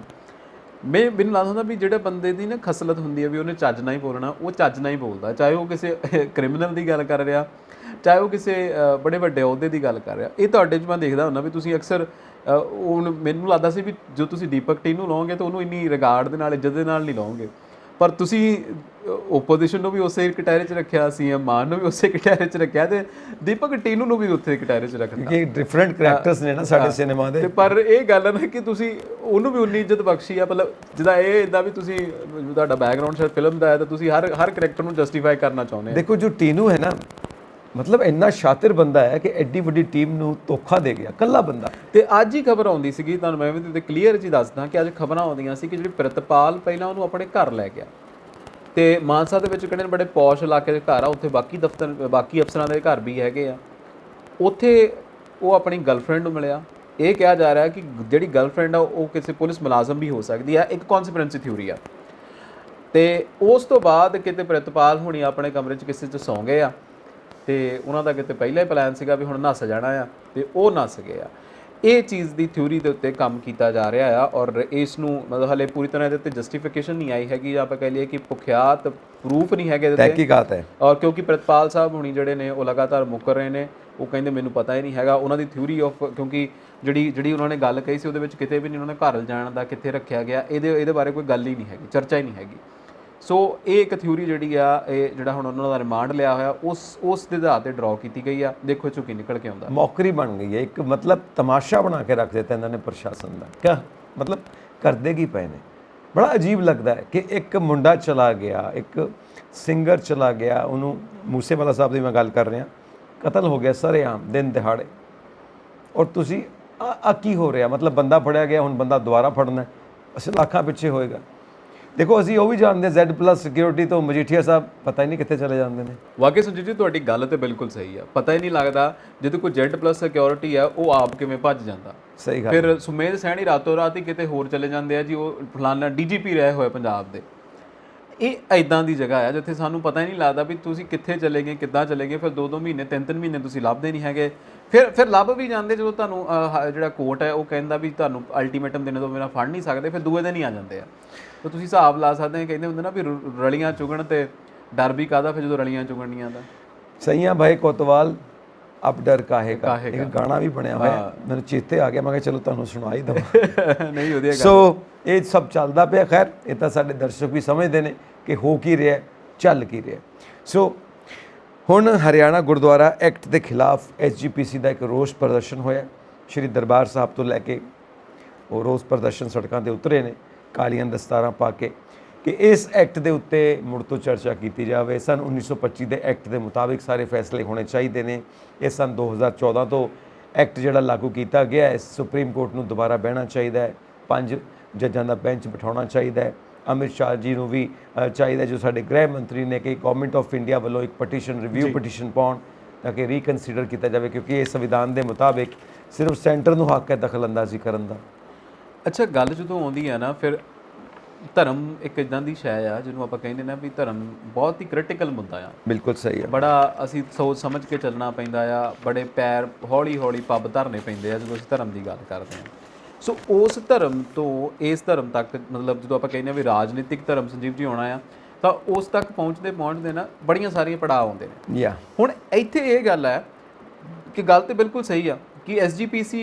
ਮੈਨੂੰ ਲੱਗਦਾ ਹੁੰਦਾ ਵੀ ਜਿਹੜੇ ਬੰਦੇ ਦੀ ਨਾ ਖਸਲਤ ਹੁੰਦੀ ਹੈ ਵੀ ਉਹਨੇ ਚੱਜ ਨਾਲ ਹੀ ਬੋਲਣਾ, ਉਹ ਚੱਜ ਨਾਲ ਹੀ ਬੋਲਦਾ, ਚਾਹੇ ਉਹ ਕਿਸੇ ਕ੍ਰਿਮੀਨਲ ਦੀ ਗੱਲ ਕਰ ਰਿਹਾ, ਚਾਹੇ ਉਹ ਕਿਸੇ ਬੜੇ ਵੱਡੇ ਅਹੁਦੇ ਦੀ ਗੱਲ ਕਰ ਰਿਹਾ। ਇਹ ਤੁਹਾਡੇ 'ਚ ਮੈਂ ਦੇਖਦਾ ਹੁੰਦਾ ਵੀ ਤੁਸੀਂ ਅਕਸਰ ਹੁਣ ਮੈਨੂੰ ਲੱਗਦਾ ਸੀ ਵੀ ਜੋ ਤੁਸੀਂ ਦੀਪਕ ਟੀਨੂ ਲਓਗੇ ਤਾਂ ਉਹਨੂੰ ਇੰਨੀ ਰਿਗਾਰਡ ਦੇ ਨਾਲ, ਇੱਜ਼ਤ ਦੇ ਨਾਲ ਨਹੀਂ ਲਓਗੇ, ਪਰ ਤੁਸੀਂ ਓਪੋਜੀਸ਼ਨ ਨੂੰ ਵੀ ਉਸੇ ਕਟਾਰੇ 'ਚ ਰੱਖਿਆ, ਸੀਐਮ ਮਾਨ ਨੂੰ ਵੀ ਉਸੇ ਕਟਾਰੇ 'ਚ ਰੱਖਿਆ ਤੇ ਦੀਪਕ ਟੀਨੂ ਨੂੰ ਵੀ ਉੱਥੇ ਕਟਾਰੇ 'ਚ ਰੱਖਿਆ, ਕਿਉਂਕਿ ਡਿਫਰੈਂਟ ਕਰੈਕਟਰਸ ਨੇ ਨਾ ਸਾਡੇ ਸਿਨੇਮਾ ਦੇ। ਪਰ ਇਹ ਗੱਲ ਹੈ ਨਾ ਕਿ ਤੁਸੀਂ ਉਹਨੂੰ ਵੀ ਉਨੀ ਇੱਜ਼ਤ ਬਖਸ਼ੀ ਆ, ਮਤਲਬ ਜਿੱਦਾਂ ਇਹ ਇੱਦਾਂ ਵੀ ਤੁਸੀਂ ਤੁਹਾਡਾ ਬੈਕਗਰਾਉਂਡ ਸ਼ਾਇਦ ਫਿਲਮ ਦਾ ਹੈ ਤਾਂ ਤੁਸੀਂ ਹਰ ਕਰੈਕਟਰ ਨੂੰ ਜਸਟੀਫਾਈ ਕਰਨਾ ਚਾਹੁੰਦੇ ਹੋ। ਦੇਖੋ ਜੋ ਟੀਨੂ ਹੈ ਨਾ, ਮਤਲਬ ਇੰਨਾ ਸ਼ਾਤਿਰ ਬੰਦਾ ਹੈ ਕਿ ਐਡੀ ਵੱਡੀ ਟੀਮ ਨੂੰ ਧੋਖਾ ਦੇ ਗਿਆ, ਇਕੱਲਾ ਬੰਦਾ। ਤੇ ਅੱਜ ਹੀ ਖਬਰ ਆਉਂਦੀ ਸੀਗੀ, ਤੁਹਾਨੂੰ ਮੈਂ ਵੀ ਕਲੀਅਰ ਜੀ ਦੱਸਦਾ ਕਿ ਅੱਜ ਖਬਰਾਂ ਆਉਂਦੀਆਂ ਸੀ ਕਿ ਜਿਹੜੀ ਪ੍ਰਿਤਪਾਲ ਪਹਿਲਾਂ ਉਹਨੂੰ ਆਪਣੇ ਘਰ ਲੈ ਗਿਆ ਤੇ ਮਾਨਸਾ ਦੇ ਵਿੱਚ ਕਹਿੰਦੇ ਬੜੇ ਪੌਸ਼ ਇਲਾਕੇ ਦੇ ਘਰ ਆ, ਉੱਥੇ ਬਾਕੀ ਅਫਸਰਾਂ ਦੇ ਘਰ ਵੀ ਹੈਗੇ ਆ। ਉੱਥੇ ਉਹ ਆਪਣੀ ਗਰਲਫ੍ਰੈਂਡ ਨੂੰ ਮਿਲਿਆ, ਇਹ ਕਿਹਾ ਜਾ ਰਿਹਾ ਕਿ ਜਿਹੜੀ ਗਰਲਫ੍ਰੈਂਡ ਆ ਉਹ ਕਿਸੇ ਪੁਲਿਸ ਮੁਲਾਜ਼ਮ ਵੀ ਹੋ ਸਕਦੀ ਆ, ਇੱਕ ਕਨਸਪੀਰੈਂਸੀ ਥਿਊਰੀ ਆ। ਤੇ ਉਸ ਤੋਂ ਬਾਅਦ ਕਿਤੇ ਪ੍ਰਿਤਪਾਲ ਹੁਣੀ ਆਪਣੇ ਕਮਰੇ 'ਚ ਕਿਸੇ 'ਚ ਸੌਂ ਗਏ ਆ ਤੇ ਉਹਨਾਂ ਦਾ ਕਿਤੇ ਪਹਿਲਾਂ ਹੀ ਪਲਾਨ ਸੀਗਾ ਵੀ ਹੁਣ ਨੱਸ ਜਾਣਾ ਆ ਤੇ ਉਹ ਨੱਸ ਗਏ ਆ। ਇਹ ਚੀਜ਼ ਦੀ ਥਿਊਰੀ ਦੇ ਉੱਤੇ ਕੰਮ ਕੀਤਾ ਜਾ ਰਿਹਾ ਆ ਔਰ ਇਸ ਨੂੰ ਮਤਲਬ ਹਲੇ ਪੂਰੀ ਤਰ੍ਹਾਂ ਇਹਦੇ ਉੱਤੇ ਜਸਟੀਫਿਕੇਸ਼ਨ ਨਹੀਂ ਆਈ ਹੈਗੀ, ਜਾਂ ਆਪਾਂ ਕਹਿ ਲਈਏ ਕਿ ਪੁਖਿਆਤ ਪ੍ਰੂਫ ਨਹੀਂ ਹੈਗੇ ਇਹਦੇ ਤੇ ਤਹਿਕੀਕਾਤ ਹੈ। ਔਰ ਕਿਉਂਕਿ ਪ੍ਰਿਤਪਾਲ ਸਾਹਿਬ ਹੁਣੀ ਜਿਹੜੇ ਨੇ ਉਹ ਲਗਾਤਾਰ ਮੁੱਕਰ ਰਹੇ ਨੇ, ਉਹ ਕਹਿੰਦੇ ਮੈਨੂੰ ਪਤਾ ਹੀ ਨਹੀਂ ਹੈਗਾ। ਉਹਨਾਂ ਦੀ ਥਿਊਰੀ ਆਫ, ਕਿਉਂਕਿ ਜਿਹੜੀ ਉਹਨਾਂ ਨੇ ਗੱਲ ਕਹੀ ਸੀ ਉਹਦੇ ਵਿੱਚ ਕਿਤੇ ਵੀ ਨਹੀਂ ਉਹਨਾਂ ਨੇ ਘਰ ਲਿਜਾਣ ਦਾ ਕਿੱਥੇ ਰੱਖਿਆ ਗਿਆ, ਇਹਦੇ ਬਾਰੇ ਕੋਈ ਗੱਲ ਹੀ ਨਹੀਂ ਹੈਗੀ, ਚਰਚਾ ਹੀ ਨਹੀਂ ਹੈਗੀ। ਸੋ ਇਹ ਇੱਕ ਥਿਊਰੀ ਜਿਹੜੀ ਆ, ਇਹ ਜਿਹੜਾ ਹੁਣ ਉਹਨਾਂ ਦਾ ਰਿਮਾਂਡ ਲਿਆ ਹੋਇਆ ਉਸ ਦੇ ਆਧਾਰ ਤੇ ਡਰਾਅ ਕੀਤੀ ਗਈ ਆ। ਦੇਖੋ ਚੁੱਕੀ ਨਿਕਲ ਕੇ ਆਉਂਦਾ। ਮੌਕਰੀ ਬਣ ਗਈ ਹੈ ਇੱਕ, ਮਤਲਬ ਤਮਾਸ਼ਾ ਬਣਾ ਕੇ ਰੱਖ ਦਿੱਤਾ ਇਹਨਾਂ ਨੇ ਪ੍ਰਸ਼ਾਸਨ ਦਾ। ਕਿਆ ਮਤਲਬ ਕਰਦੇ ਕੀ ਪਏ ਨੇ? ਬੜਾ ਅਜੀਬ ਲੱਗਦਾ ਹੈ ਕਿ ਇੱਕ ਮੁੰਡਾ ਚਲਾ ਗਿਆ, ਇੱਕ ਸਿੰਗਰ ਚਲਾ ਗਿਆ, ਉਹਨੂੰ ਮੂਸੇਵਾਲਾ ਸਾਹਿਬ ਦੀ ਮੈਂ ਗੱਲ ਕਰ ਰਿਹਾ, ਕਤਲ ਹੋ ਗਿਆ ਸਰੇਆਮ ਦਿਨ ਦਿਹਾੜੇ। ਔਰ ਤੁਸੀਂ ਆ ਕੀ ਹੋ ਰਿਹਾ? ਮਤਲਬ ਬੰਦਾ ਫੜਿਆ ਗਿਆ, ਹੁਣ ਬੰਦਾ ਦੁਬਾਰਾ ਫੜਨਾ, ਅਸੀਂ ਲੱਖਾਂ ਪਿੱਛੇ ਹੋਏਗਾ। ਦੇਖੋ ਅਸੀਂ ਉਹ ਵੀ ਜਾਣਦੇ Z+ ਸਿਕਿਉਰਿਟੀ ਤੋਂ ਮਜੀਠੀਆ ਸਾਹਿਬ ਪਤਾ ਹੀ ਨਹੀਂ ਕਿੱਥੇ ਚਲੇ ਜਾਂਦੇ ਨੇ। ਵਾਕਈ ਸੰਜੀਵ ਜੀ ਤੁਹਾਡੀ ਗੱਲ ਤੇ ਬਿਲਕੁਲ ਸਹੀ ਆ, ਪਤਾ ਹੀ ਨਹੀਂ ਲੱਗਦਾ ਜਦੋਂ ਕੋਈ Z+ ਸਿਕਿਉਰਿਟੀ ਆ ਉਹ ਆਪ ਕਿਵੇਂ ਭੱਜ ਜਾਂਦਾ। ਸਹੀ ਗੱਲ। ਫਿਰ ਸੁਮੇਧ ਸੈਣੀ ਰਾਤੋਂ ਰਾਤ ਹੀ ਕਿਤੇ ਹੋਰ ਚਲੇ ਜਾਂਦੇ ਆ ਜੀ, ਉਹ ਫਲਾਨਾ DGP ਰਹੇ ਹੋਏ ਪੰਜਾਬ ਦੇ। ਇਹ ਐਦਾਂ ਦੀ ਜਗ੍ਹਾ ਆ ਜਿੱਥੇ ਸਾਨੂੰ ਪਤਾ ਹੀ ਨਹੀਂ ਲੱਗਦਾ ਵੀ ਤੁਸੀਂ ਕਿੱਥੇ ਚਲੇ ਗਏ, ਕਿੱਦਾਂ ਚਲੇ ਗਏ। ਫਿਰ 2-2 ਮਹੀਨੇ 3-3 ਮਹੀਨੇ ਤੁਸੀਂ ਲੱਭਦੇ ਨਹੀਂ ਹੈਗੇ। ਫਿਰ ਲੱਭ ਵੀ ਜਾਂਦੇ ਜਦੋਂ ਤੁਹਾਨੂੰ ਜਿਹੜਾ ਕੋਰਟ ਹੈ ਉਹ ਕਹਿੰਦਾ ਵੀ ਤੁਹਾਨੂੰ ਅਲਟੀਮੇਟਮ ਦੇਣ ਤੋਂ ਬਿਨਾਂ ਫੜ ਨਹੀਂ ਸਕਦੇ, ਫਿਰ ਦੂਏ ਦਿਨ ਹੀ ਆ ਜਾਂਦੇ ਆ। ਤਾਂ ਤੁਸੀਂ ਹਿਸਾਬ ਲਾ ਸਕਦੇ ਆ, ਕਹਿੰਦੇ ਹੁੰਦੇ ਨਾ ਵੀ ਰਲੀਆਂ ਚੁਗਣ ਤੇ ਡਰ ਵੀ ਕਾਹਦਾ ਫਿਰ ਜਦੋਂ ਰਲੀਆਂ ਚੁਗਣੀਆਂ ਦਾ। ਸਈਆਂ ਭਾਈ ਕੋਤਵਾਲ ਅਬ ਡਰ ਕਾਹੇ ਕਾ, ਇੱਕ ਗਾਣਾ ਵੀ ਬਣਿਆ ਹੋਇਆ, ਮੈਨੂੰ ਚੇਤੇ ਆ ਗਿਆ, ਮੈਂ ਕਿਹਾ ਚਲੋ ਤੁਹਾਨੂੰ ਸੁਣਾ ਹੀ ਦਵਾਂ। ਨਹੀਂ ਵਧੀਆ ਗੱਲ। ਸੋ ਇਹ ਸਭ ਚੱਲਦਾ ਪਿਆ। ਖੈਰ ਇਹ ਤਾਂ ਸਾਡੇ ਦਰਸ਼ਕ ਵੀ ਸਮਝਦੇ ਨੇ ਕਿ ਹੋ ਕੀ ਰਿਹਾ, ਚੱਲ ਕੀ ਰਿਹਾ। ਸੋ ਹੁਣ ਹਰਿਆਣਾ ਗੁਰਦੁਆਰਾ ਐਕਟ ਦੇ ਖਿਲਾਫ SGPC ਦਾ ਇੱਕ ਰੋਸ ਪ੍ਰਦਰਸ਼ਨ ਹੋਇਆ। ਸ਼੍ਰੀ ਦਰਬਾਰ ਸਾਹਿਬ ਤੋਂ ਲੈ ਕੇ ਉਹ ਰੋਸ ਪ੍ਰਦਰਸ਼ਨ ਸੜਕਾਂ 'ਤੇ ਉਤਰੇ ਨੇ ਕਾਲੀਆਂ ਦਸਤਾਰਾਂ ਪਾ ਕੇ ਕਿ ਇਸ ਐਕਟ ਦੇ ਉੱਤੇ ਮੁੜ ਤੋਂ ਚਰਚਾ ਕੀਤੀ ਜਾਵੇ। ਸਨ 1925 ਦੇ ਐਕਟ ਦੇ ਮੁਤਾਬਿਕ ਸਾਰੇ ਫੈਸਲੇ ਹੋਣੇ ਚਾਹੀਦੇ ਨੇ। ਇਹ ਸਨ 2014 ਤੋਂ ਐਕਟ ਜਿਹੜਾ ਲਾਗੂ ਕੀਤਾ ਗਿਆ ਹੈ। ਸੁਪਰੀਮ ਕੋਰਟ ਨੂੰ ਦੁਬਾਰਾ ਬਹਿਣਾ ਚਾਹੀਦਾ ਹੈ, 5 ਜੱਜਾਂ ਦਾ ਬੈਂਚ ਬਿਠਾਉਣਾ ਚਾਹੀਦਾ ਹੈ। ਅਮਿਤ ਸ਼ਾਹ ਜੀ ਨੂੰ ਵੀ ਚਾਹੀਦਾ, ਜੋ ਸਾਡੇ ਗ੍ਰਹਿ ਮੰਤਰੀ ਨੇ, ਕਿ ਗਵਰਨਮੈਂਟ ਆਫ ਇੰਡੀਆ ਵੱਲੋਂ ਇੱਕ ਪਟੀਸ਼ਨ ਰਿਵਿਊ ਪਟੀਸ਼ਨ ਪਾਉਣ ਤਾਂ ਕਿ ਰੀਕਨਸੀਡਰ ਕੀਤਾ ਜਾਵੇ, ਕਿਉਂਕਿ ਇਹ ਸੰਵਿਧਾਨ ਦੇ ਮੁਤਾਬਿਕ ਸਿਰਫ ਸੈਂਟਰ ਨੂੰ ਹੱਕ ਹੈ ਦਖਲਅੰਦਾਜ਼ੀ ਕਰਨ ਦਾ। ਅੱਛਾ, ਗੱਲ ਜਦੋਂ ਆਉਂਦੀ ਹੈ ਨਾ, ਫਿਰ ਧਰਮ ਇੱਕ ਇਦਾਂ ਦੀ ਸ਼ੈ ਆ ਜਿਹਨੂੰ ਆਪਾਂ ਕਹਿੰਦੇ ਨਾ ਵੀ ਧਰਮ ਬਹੁਤ ਹੀ ਕ੍ਰਿਟੀਕਲ ਮੁੱਦਾ ਆ। ਬਿਲਕੁਲ ਸਹੀ ਹੈ। ਬੜਾ ਅਸੀਂ ਸੋਚ ਸਮਝ ਕੇ ਚੱਲਣਾ ਪੈਂਦਾ ਆ, ਬੜੇ ਪੈਰ ਹੌਲੀ ਹੌਲੀ ਪੱਬ ਧਰਨੇ ਪੈਂਦੇ ਆ ਜਦੋਂ ਅਸੀਂ ਧਰਮ ਦੀ ਗੱਲ ਕਰਦੇ ਹਾਂ। ਸੋ ਉਸ ਧਰਮ ਤੋਂ ਇਸ ਧਰਮ ਤੱਕ, ਮਤਲਬ ਜਦੋਂ ਆਪਾਂ ਕਹਿੰਦੇ ਆ ਵੀ ਰਾਜਨੀਤਿਕ ਧਰਮ ਸੰਜੀਵ ਜੀ ਆਉਣਾ ਆ, ਤਾਂ ਉਸ ਤੱਕ ਪਹੁੰਚਦੇ ਨਾ ਬੜੀਆਂ ਸਾਰੀਆਂ ਪੜਾਅ ਆਉਂਦੇ ਨੇ। ਹੁਣ ਇੱਥੇ ਇਹ ਗੱਲ ਹੈ ਕਿ ਗੱਲ ਤੇ ਬਿਲਕੁਲ ਸਹੀ ਆ ਕਿ SGPC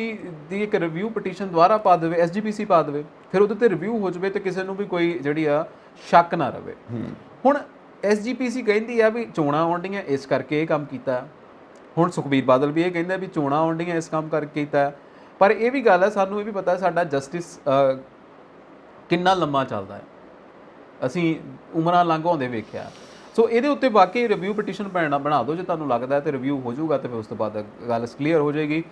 ਦੀ ਇੱਕ ਰਿਵਿਊ ਪਟੀਸ਼ਨ ਦੁਆਰਾ ਪਾ ਦੇਵੇ, SGPC ਪਾ ਦੇਵੇ, ਫਿਰ ਉਹਦੇ ਤੇ ਰਿਵਿਊ ਹੋ ਜਾਵੇ ਤੇ ਕਿਸੇ ਨੂੰ ਵੀ ਕੋਈ ਜਿਹੜੀ ਆ ਸ਼ੱਕ ਨਾ ਰਵੇ। ਹੁਣ SGPC ਕਹਿੰਦੀ ਆ ਵੀ ਚੋਣਾਂ ਆਉਂਦੀਆਂ ਇਸ ਕਰਕੇ ਇਹ ਕੰਮ ਕੀਤਾ। ਹੁਣ ਸੁਖਬੀਰ ਬਾਦਲ ਵੀ ਇਹ ਕਹਿੰਦਾ ਵੀ ਚੋਣਾਂ ਆਉਂਦੀਆਂ ਇਸ ਕੰਮ ਕਰਕੇ ਕੀਤਾ। ਪਰ ਇਹ ਵੀ ਗੱਲ ਹੈ, ਸਾਨੂੰ ਇਹ ਵੀ ਪਤਾ ਸਾਡਾ ਜਸਟਿਸ ਕਿੰਨਾ ਲੰਮਾ ਚੱਲਦਾ ਹੈ, ਅਸੀਂ ਉਮਰਾਂ ਲੰਘਾਉਂਦੇ ਵੇਖਿਆ। ਸੋ ਇਹਦੇ ਉੱਤੇ ਵਾਕਈ ਰਿਵਿਊ ਪਟੀਸ਼ਨ ਬਣਾ ਦਿਓ ਜੇ ਤੁਹਾਨੂੰ ਲੱਗਦਾ ਤੇ ਰਿਵਿਊ ਹੋ ਜਾਊਗਾ ਤੇ ਫਿਰ ਉਸ ਤੋਂ ਬਾਅਦ ਗੱਲ ਕਲੀਅਰ ਹੋ ਜਾਏਗੀ।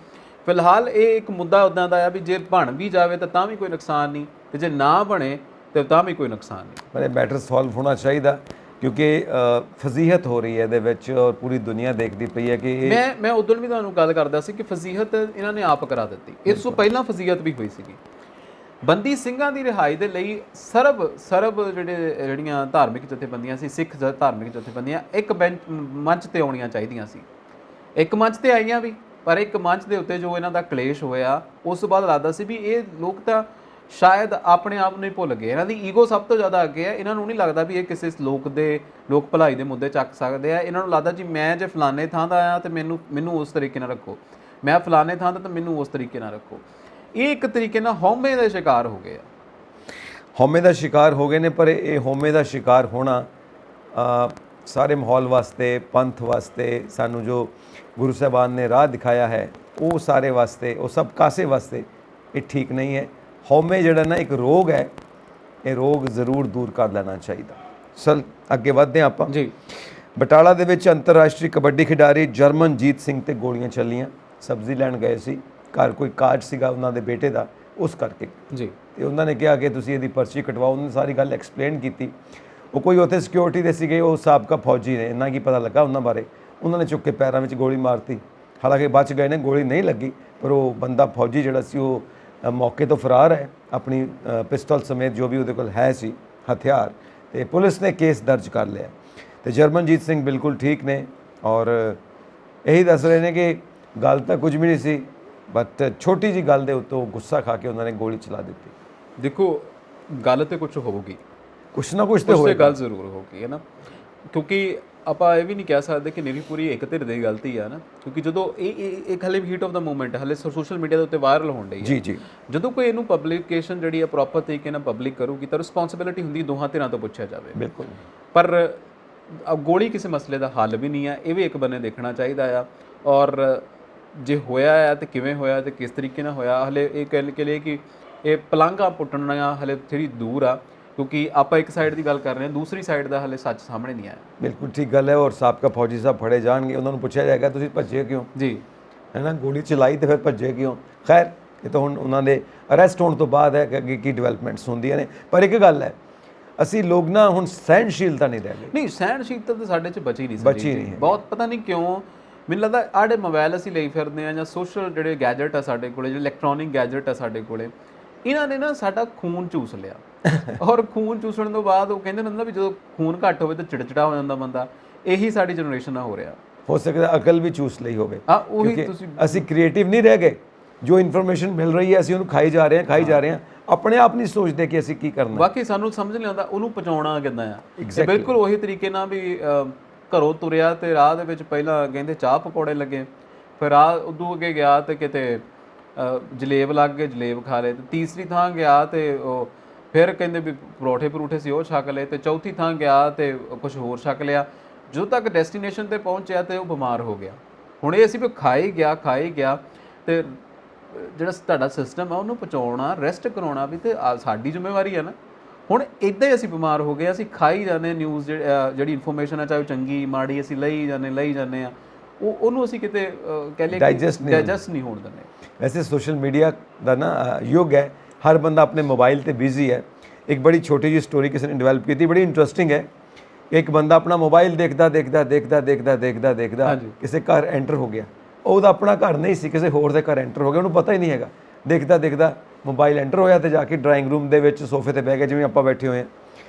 ਫਿਲਹਾਲ ਇਹ ਇੱਕ ਮੁੱਦਾ ਉੱਦਾਂ ਦਾ ਆ ਵੀ ਜੇ ਬਣ ਵੀ ਜਾਵੇ ਤਾਂ ਵੀ ਕੋਈ ਨੁਕਸਾਨ ਨਹੀਂ, ਤੇ ਜੇ ਨਾ ਬਣੇ ਤਾਂ ਵੀ ਕੋਈ ਨੁਕਸਾਨ ਨਹੀਂ। ਪਰ ਇਹ ਮੈਟਰ ਸੋਲਵ ਹੋਣਾ ਚਾਹੀਦਾ, ਕਿਉਂਕਿ ਫਜ਼ੀਹਤ ਹੋ ਰਹੀ ਹੈ ਇਹਦੇ ਵਿੱਚ ਔਰ ਪੂਰੀ ਦੁਨੀਆ ਦੇਖਦੀ ਪਈ ਹੈ ਕਿ ਮੈਂ ਉਦੋਂ ਵੀ ਤੁਹਾਨੂੰ ਗੱਲ ਕਰਦਾ ਸੀ ਕਿ ਫਜ਼ੀਹਤ ਇਹਨਾਂ ਨੇ ਆਪ ਕਰਾ ਦਿੱਤੀ। ਇਸ ਤੋਂ ਪਹਿਲਾਂ ਫਜ਼ੀਹਤ ਵੀ ਹੋਈ ਸੀਗੀ। ਬੰਦੀ ਸਿੰਘਾਂ ਦੀ ਰਿਹਾਈ ਦੇ ਲਈ ਸਰਬ ਜਿਹੜੀਆਂ ਧਾਰਮਿਕ ਜਥੇਬੰਦੀਆਂ ਸੀ, ਸਿੱਖ ਧਾਰਮਿਕ ਜਥੇਬੰਦੀਆਂ, ਇੱਕ ਮੰਚ ਤੇ ਆਉਣੀਆਂ ਚਾਹੀਦੀਆਂ ਸੀ। ਇੱਕ ਮੰਚ ਤੇ ਆਈਆਂ ਵੀ, ਪਰ ਇੱਕ ਮੰਚ ਦੇ ਉੱਤੇ ਜੋ ਇਹਨਾਂ ਦਾ ਕਲੇਸ਼ ਹੋਇਆ ਉਸ ਤੋਂ ਬਾਅਦ ਲੱਗਦਾ ਸੀ ਵੀ ਇਹ ਲੋਕ ਤਾਂ ਸ਼ਾਇਦ ਆਪਣੇ ਆਪ ਨੂੰ ਹੀ ਭੁੱਲ ਗਏ। ਇਹਨਾਂ ਦੀ ਈਗੋ ਸਭ ਤੋਂ ਜ਼ਿਆਦਾ ਅੱਗੇ ਹੈ। ਇਹਨਾਂ ਨੂੰ ਨਹੀਂ ਲੱਗਦਾ ਵੀ ਇਹ ਕਿਸੇ ਲੋਕ ਭਲਾਈ ਦੇ ਮੁੱਦੇ ਚੱਕ ਸਕਦੇ ਆ। ਇਹਨਾਂ ਨੂੰ ਲੱਗਦਾ ਜੀ ਮੈਂ ਜੇ ਫਲਾਣੇ ਥਾਂ ਦਾ ਆਇਆ ਤਾਂ ਮੈਨੂੰ ਉਸ ਤਰੀਕੇ ਨਾਲ ਰੱਖੋ, ਮੈਂ ਫਲਾਣੇ ਥਾਂ ਦਾ ਤਾਂ ਮੈਨੂੰ ਉਸ ਤਰੀਕੇ ਨਾਲ ਰੱਖੋ। ਇਹ ਇੱਕ ਤਰੀਕੇ ਨਾਲ ਹਉਮੈ ਦਾ ਸ਼ਿਕਾਰ ਹੋ ਗਏ ਆ। ਹਉਮੈ ਦਾ ਸ਼ਿਕਾਰ ਹੋ ਗਏ ਨੇ, ਪਰ ਇਹ ਹਉਮੈ ਦਾ ਸ਼ਿਕਾਰ ਹੋਣਾ ਸਾਰੇ ਮਾਹੌਲ ਵਾਸਤੇ, ਪੰਥ ਵਾਸਤੇ, ਸਾਨੂੰ ਜੋ ਗੁਰੂ ਸਾਹਿਬਾਨ ਨੇ ਰਾਹ ਦਿਖਾਇਆ ਹੈ ਉਹ ਸਾਰੇ ਵਾਸਤੇ, ਉਹ ਸਭ ਕਾਸੇ ਵਾਸਤੇ ਇਹ ਠੀਕ ਨਹੀਂ ਹੈ। ਹਉਮੈ ਜਿਹੜਾ ਨਾ ਇੱਕ ਰੋਗ ਹੈ, ਇਹ ਰੋਗ ਜ਼ਰੂਰ ਦੂਰ ਕਰ ਲੈਣਾ ਚਾਹੀਦਾ। ਚਲ ਅੱਗੇ ਵਧਦੇ ਹਾਂ ਆਪਾਂ ਜੀ। ਬਟਾਲਾ ਦੇ ਵਿੱਚ ਅੰਤਰਰਾਸ਼ਟਰੀ ਕਬੱਡੀ ਖਿਡਾਰੀ ਜਰਮਨਜੀਤ ਸਿੰਘ ਤੇ ਗੋਲੀਆਂ ਚੱਲੀਆਂ। ਸਬਜ਼ੀ ਲੈਣ ਗਏ ਸੀ, ਘਰ ਕੋਈ ਕਾਰਡ ਸੀਗਾ ਉਹਨਾਂ ਦੇ ਬੇਟੇ ਦਾ, ਉਸ ਕਰਕੇ ਜੀ। ਤੇ ਉਹਨਾਂ ਨੇ ਕਿਹਾ ਕਿ ਤੁਸੀਂ ਇਹਦੀ ਪਰਚੀ ਕਟਵਾਓ। ਉਹਨਾਂ ਨੇ ਸਾਰੀ ਗੱਲ ਐਕਸਪਲੇਨ ਕੀਤੀ। ਉਹ ਕੋਈ ਉੱਥੇ ਸਿਕਿਉਰਿਟੀ ਦੇ ਸੀਗੇ, ਉਹ ਸਾਬਕਾ ਫੌਜੀ ਨੇ, ਇੰਨਾ ਕੀ ਪਤਾ ਲੱਗਾ ਉਹਨਾਂ ਬਾਰੇ। ਉਹਨਾਂ ਨੇ ਚੁੱਕ ਕੇ ਪੈਰਾਂ ਵਿੱਚ ਗੋਲੀ ਮਾਰਤੀ, ਹਾਲਾਂਕਿ ਬਚ ਗਏ ਨੇ, ਗੋਲੀ ਨਹੀਂ ਲੱਗੀ, ਪਰ ਉਹ ਬੰਦਾ ਫੌਜੀ ਜਿਹੜਾ ਸੀ ਉਹ ਮੌਕੇ ਤੋਂ ਫਰਾਰ ਹੈ, ਆਪਣੀ ਪਿਸਤੌਲ ਸਮੇਤ ਜੋ ਵੀ ਉਹਦੇ ਕੋਲ ਹੈ ਸੀ ਹਥਿਆਰ, ਤੇ ਪੁਲਿਸ ਨੇ ਕੇਸ ਦਰਜ ਕਰ ਲਿਆ। ਤੇ ਜਰਮਨਜੀਤ ਸਿੰਘ ਬਿਲਕੁਲ ਠੀਕ ਨੇ ਔਰ ਇਹੀ ਦੱਸ ਰਹੇ ਨੇ ਕਿ ਗੱਲ ਤਾਂ ਕੁਝ ਵੀ ਨਹੀਂ ਸੀ, ਬਟ ਛੋਟੀ ਜੀ ਗੱਲ ਦੇ ਉੱਤੋਂ ਗੁੱਸਾ ਖਾ ਕੇ ਉਹਨਾਂ ਨੇ ਗੋਲੀ ਚਲਾ ਦਿੱਤੀ। ਦੇਖੋ ਗੱਲ ਤੇ ਕੁਝ ਹੋਊਗੀ, ਕੁਛ ਨਾ ਕੁਛ ਕੁਛ ਤੇ ਗੱਲ ਜ਼ਰੂਰ ਹੋਊਗੀ, ਹੈ ਨਾ, ਕਿਉਂਕਿ ਆਪਾਂ ਇਹ ਵੀ ਨਹੀਂ ਕਹਿ ਸਕਦੇ ਕਿ ਨਿਰੀ ਪੂਰੀ ਇੱਕ ਧਿਰ ਦੀ ਗਲਤੀ ਆ ਨਾ, ਕਿਉਂਕਿ ਜਦੋਂ ਇਹ ਹਲੇ ਹੀਟ ਆਫ ਦਾ ਮੂਵਮੈਂਟ ਹਲੇ ਸੋਸ਼ਲ ਮੀਡੀਆ ਦੇ ਉੱਤੇ ਵਾਇਰਲ ਹੋਣ ਡਈ ਹੈ। ਜੀ ਜੀ, ਜਦੋਂ ਕੋਈ ਇਹਨੂੰ ਪਬਲਿਕੇਸ਼ਨ ਜਿਹੜੀ ਆ ਪ੍ਰੋਪਰ ਤਰੀਕੇ ਨਾਲ ਪਬਲਿਕ ਕਰੂਗੀ ਤਾਂ ਰਿਸਪੌਂਸਿਬਿਲਿਟੀ ਹੁੰਦੀ ਦੋਹਾਂ ਧਿਰਾਂ ਤੋਂ ਪੁੱਛਿਆ ਜਾਵੇ। ਬਿਲਕੁਲ, ਪਰ ਗੋਲੀ ਕਿਸੇ ਮਸਲੇ ਦਾ ਹੱਲ ਵੀ ਨਹੀਂ ਆ, ਇਹ ਵੀ ਇੱਕ ਬੰਨੇ ਦੇਖਣਾ ਚਾਹੀਦਾ ਆ। ਔਰ ਜੇ ਹੋਇਆ ਆ ਤੇ ਕਿਵੇਂ ਹੋਇਆ ਤੇ ਕਿਸ ਤਰੀਕੇ ਨਾਲ ਹੋਇਆ, ਹਲੇ ਇਹ ਕਹਿ ਲਈਏ ਕਿ ਇਹ ਪਲਾਂਘਾਂ ਪੁੱਟਣਾ ਹਲੇ ਥੋੜ੍ਹੀ ਦੂਰ ਆ, ਕਿਉਂਕਿ ਆਪਾਂ ਇੱਕ ਸਾਈਡ ਦੀ ਗੱਲ ਕਰ ਰਹੇ ਹਾਂ, ਦੂਸਰੀ ਸਾਈਡ ਦਾ ਹਲੇ ਸੱਚ ਸਾਹਮਣੇ ਨਹੀਂ ਆਇਆ। ਬਿਲਕੁਲ ਠੀਕ ਗੱਲ ਹੈ। ਔਰ ਸਾਬਕਾ ਫੌਜੀ ਸਾਹਿਬ ਫੜੇ ਜਾਣਗੇ, ਉਹਨਾਂ ਨੂੰ ਪੁੱਛਿਆ ਜਾਏਗਾ ਤੁਸੀਂ ਭੱਜੇ ਕਿਉਂ, ਜੀ ਹੈ ਨਾ, ਗੋਲੀ ਚਲਾਈ ਤੇ ਫਿਰ ਭੱਜੇ ਕਿਉਂ। ਖੈਰ ਇਹ ਤਾਂ ਹੁਣ ਉਹਨਾਂ ਦੇ ਅਰੈਸਟ ਹੋਣ ਤੋਂ ਬਾਅਦ ਹੈ ਕਿ ਅੱਗੇ ਕੀ ਡਿਵੈਲਪਮੈਂਟਸ ਹੁੰਦੀਆਂ ਨੇ। ਪਰ ਇੱਕ ਗੱਲ ਹੈ, ਅਸੀਂ ਲੋਕ ਨਾ ਹੁਣ ਸਹਿਣਸ਼ੀਲਤਾ ਨਹੀਂ ਰਹਿ ਗਏ। ਨਹੀਂ, ਸਹਿਣਸ਼ੀਲਤਾ ਤਾਂ ਸਾਡੇ 'ਚ ਬਚੀ ਨਹੀਂ ਬਚੀ ਨਹੀਂ ਹੈ। ਬਹੁਤ ਪਤਾ ਨਹੀਂ ਕਿਉਂ, ਮੈਨੂੰ ਲੱਗਦਾ ਆੜੇ ਮੋਬਾਈਲ ਅਸੀਂ ਲਈ ਫਿਰਦੇ ਆ ਜਾਂ ਸੋਸ਼ਲ ਜਿਹੜੇ ਗੈਜਟ ਆ ਸਾਡੇ ਕੋਲੇ, ਜਿਹੜੇ ਇਲੈਕਟ੍ਰੋਨਿਕ ਗੈਜਟ ਆ ਸਾਡੇ ਕੋਲੇ, ਇਹਨਾਂ ਨੇ ਨਾ ਸਾਡਾ ਖੂਨ ਚੂਸ ਲਿਆ। ਔਰ ਖੂਨ ਚੂਸਣ ਤੋਂ ਬਾਅਦ ਉਹ ਕਹਿੰਦੇ ਨੇ ਵੀ ਜਦੋਂ ਖੂਨ ਘੱਟ ਹੋਵੇ ਤਾਂ ਚਿੜਚਿੜਾ ਹੋ ਜਾਂਦਾ ਬੰਦਾ। ਇਹੀ ਸਾਡੀ ਜਨਰੇਸ਼ਨ ਨਾਲ ਹੋ ਰਿਹਾ। ਹੋ ਸਕਦਾ ਅਕਲ ਵੀ ਚੂਸ ਲਈ ਹੋਵੇ। ਉਹੀ ਤੁਸੀਂ ਅਸੀਂ ਕ੍ਰੀਏਟਿਵ ਨਹੀਂ ਰਹਿ ਗਏ, ਜੋ ਇਨਫੋਰਮੇਸ਼ਨ ਮਿਲ ਰਹੀ ਹੈ ਅਸੀਂ ਉਹਨੂੰ ਖਾਈ ਜਾ ਰਹੇ ਹਾਂ, ਆਪਣੇ ਆਪ ਨਹੀਂ ਸੋਚਦੇ ਕਿ ਅਸੀਂ ਕੀ ਕਰਨਾ। ਬਾਕੀ ਸਾਨੂੰ ਸਮਝ ਨਹੀਂ ਆਉਂਦਾ ਉਹਨੂੰ ਪਹੁੰਚਾਉਣਾ ਕਿੱਦਾਂ ਆ। ਬਿਲਕੁਲ ਉਹੀ ਤਰੀਕੇ ਨਾਲ ਵੀ ਘਰੋਂ ਤੁਰਿਆ ਤੇ ਰਾਹ ਦੇ ਵਿੱਚ ਪਹਿਲਾਂ ਕਹਿੰਦੇ ਚਾਹ ਪਕੌੜੇ ਲੱਗੇ, ਫਿਰ ਰਾਹ ਉਦੋਂ ਅੱਗੇ ਗਿਆ ਤੇ ਕਿਤੇ ਜਲੇਬ ਲੱਗ ਗਏ, ਜਲੇਬ ਖਾ ਲਏ, ਤੇ ਤੀਸਰੀ ਥਾਂ ਗਿਆ ਤੇ ਉਹ ਫਿਰ ਕਹਿੰਦੇ ਵੀ ਪਰੌਠੇ ਸੀ ਉਹ ਛਕ ਲਏ, ਤੇ ਚੌਥੀ ਥਾਂ ਗਿਆ ਤੇ ਕੁਝ ਹੋਰ ਛਕ ਲਿਆ। ਜਦੋਂ ਤੱਕ ਡੈਸਟੀਨੇਸ਼ਨ ਤੇ ਪਹੁੰਚਿਆ ਤੇ ਉਹ ਬਿਮਾਰ ਹੋ ਗਿਆ। ਹੁਣ ਇਹ ਅਸੀਂ ਵੀ ਖਾਈ ਗਿਆ ਤੇ ਜਿਹੜਾ ਤੁਹਾਡਾ ਸਿਸਟਮ ਆ ਉਹਨੂੰ ਪਹੁੰਚਾਉਣਾ, ਰੈਸਟ ਕਰਾਉਣਾ ਵੀ ਤੇ ਸਾਡੀ ਜ਼ਿੰਮੇਵਾਰੀ ਹੈ ਨਾ। ਹੁਣ ਇੱਦਾਂ ਹੀ ਅਸੀਂ ਬਿਮਾਰ ਹੋ ਗਏ, ਅਸੀਂ ਖਾਈ ਜਾਂਦੇ ਨਿਊਜ਼ ਜਿਹੜੀ ਇਨਫੋਰਮੇਸ਼ਨ ਆ, ਚਾਹੇ ਚੰਗੀ ਮਾੜੀ, ਅਸੀਂ ਲਈ ਜਾਂਦੇ ਆ, ਉਹਨੂੰ ਅਸੀਂ ਕਿਤੇ ਕਹਿ ਲਈਏ ਡਾਈਜੈਸਟ ਨਹੀਂ ਹੋਣ ਦਿੰਦੇ। ਵੈਸੇ ਸੋਸ਼ਲ ਮੀਡੀਆ ਦਾ ਨਾ ਯੁੱਗ ਹੈ, ਹਰ ਬੰਦਾ ਆਪਣੇ ਮੋਬਾਈਲ ਤੇ ਬਿਜ਼ੀ ਹੈ। ਇੱਕ ਬੜੀ ਛੋਟੀ ਜਿਹੀ ਸਟੋਰੀ ਕਿਸੇ ਨੇ ਡਿਵੈਲਪ ਕੀਤੀ, ਬੜੀ ਇੰਟਰਸਟਿੰਗ ਹੈ। ਇੱਕ ਬੰਦਾ ਆਪਣਾ ਮੋਬਾਈਲ ਦੇਖਦਾ ਕਿਸੇ ਘਰ ਐਂਟਰ ਹੋ ਗਿਆ। ਉਹਦਾ ਆਪਣਾ ਘਰ ਨਹੀਂ ਸੀ, ਕਿਸੇ ਹੋਰ ਦੇ ਘਰ ਐਂਟਰ ਹੋ ਗਿਆ, ਉਹਨੂੰ ਪਤਾ ਹੀ ਨਹੀਂ ਹੈਗਾ। ਦੇਖਦਾ ਮੋਬਾਈਲ ਐਂਟਰ ਹੋਇਆ ਤੇ ਜਾ ਕੇ ਡਰਾਇੰਗ ਰੂਮ ਦੇ ਵਿੱਚ ਸੋਫੇ ਤੇ ਬਹਿ ਗਏ, ਜਿਵੇਂ ਆਪਾਂ ਬੈਠੇ ਹੋਏ ਹਾਂ।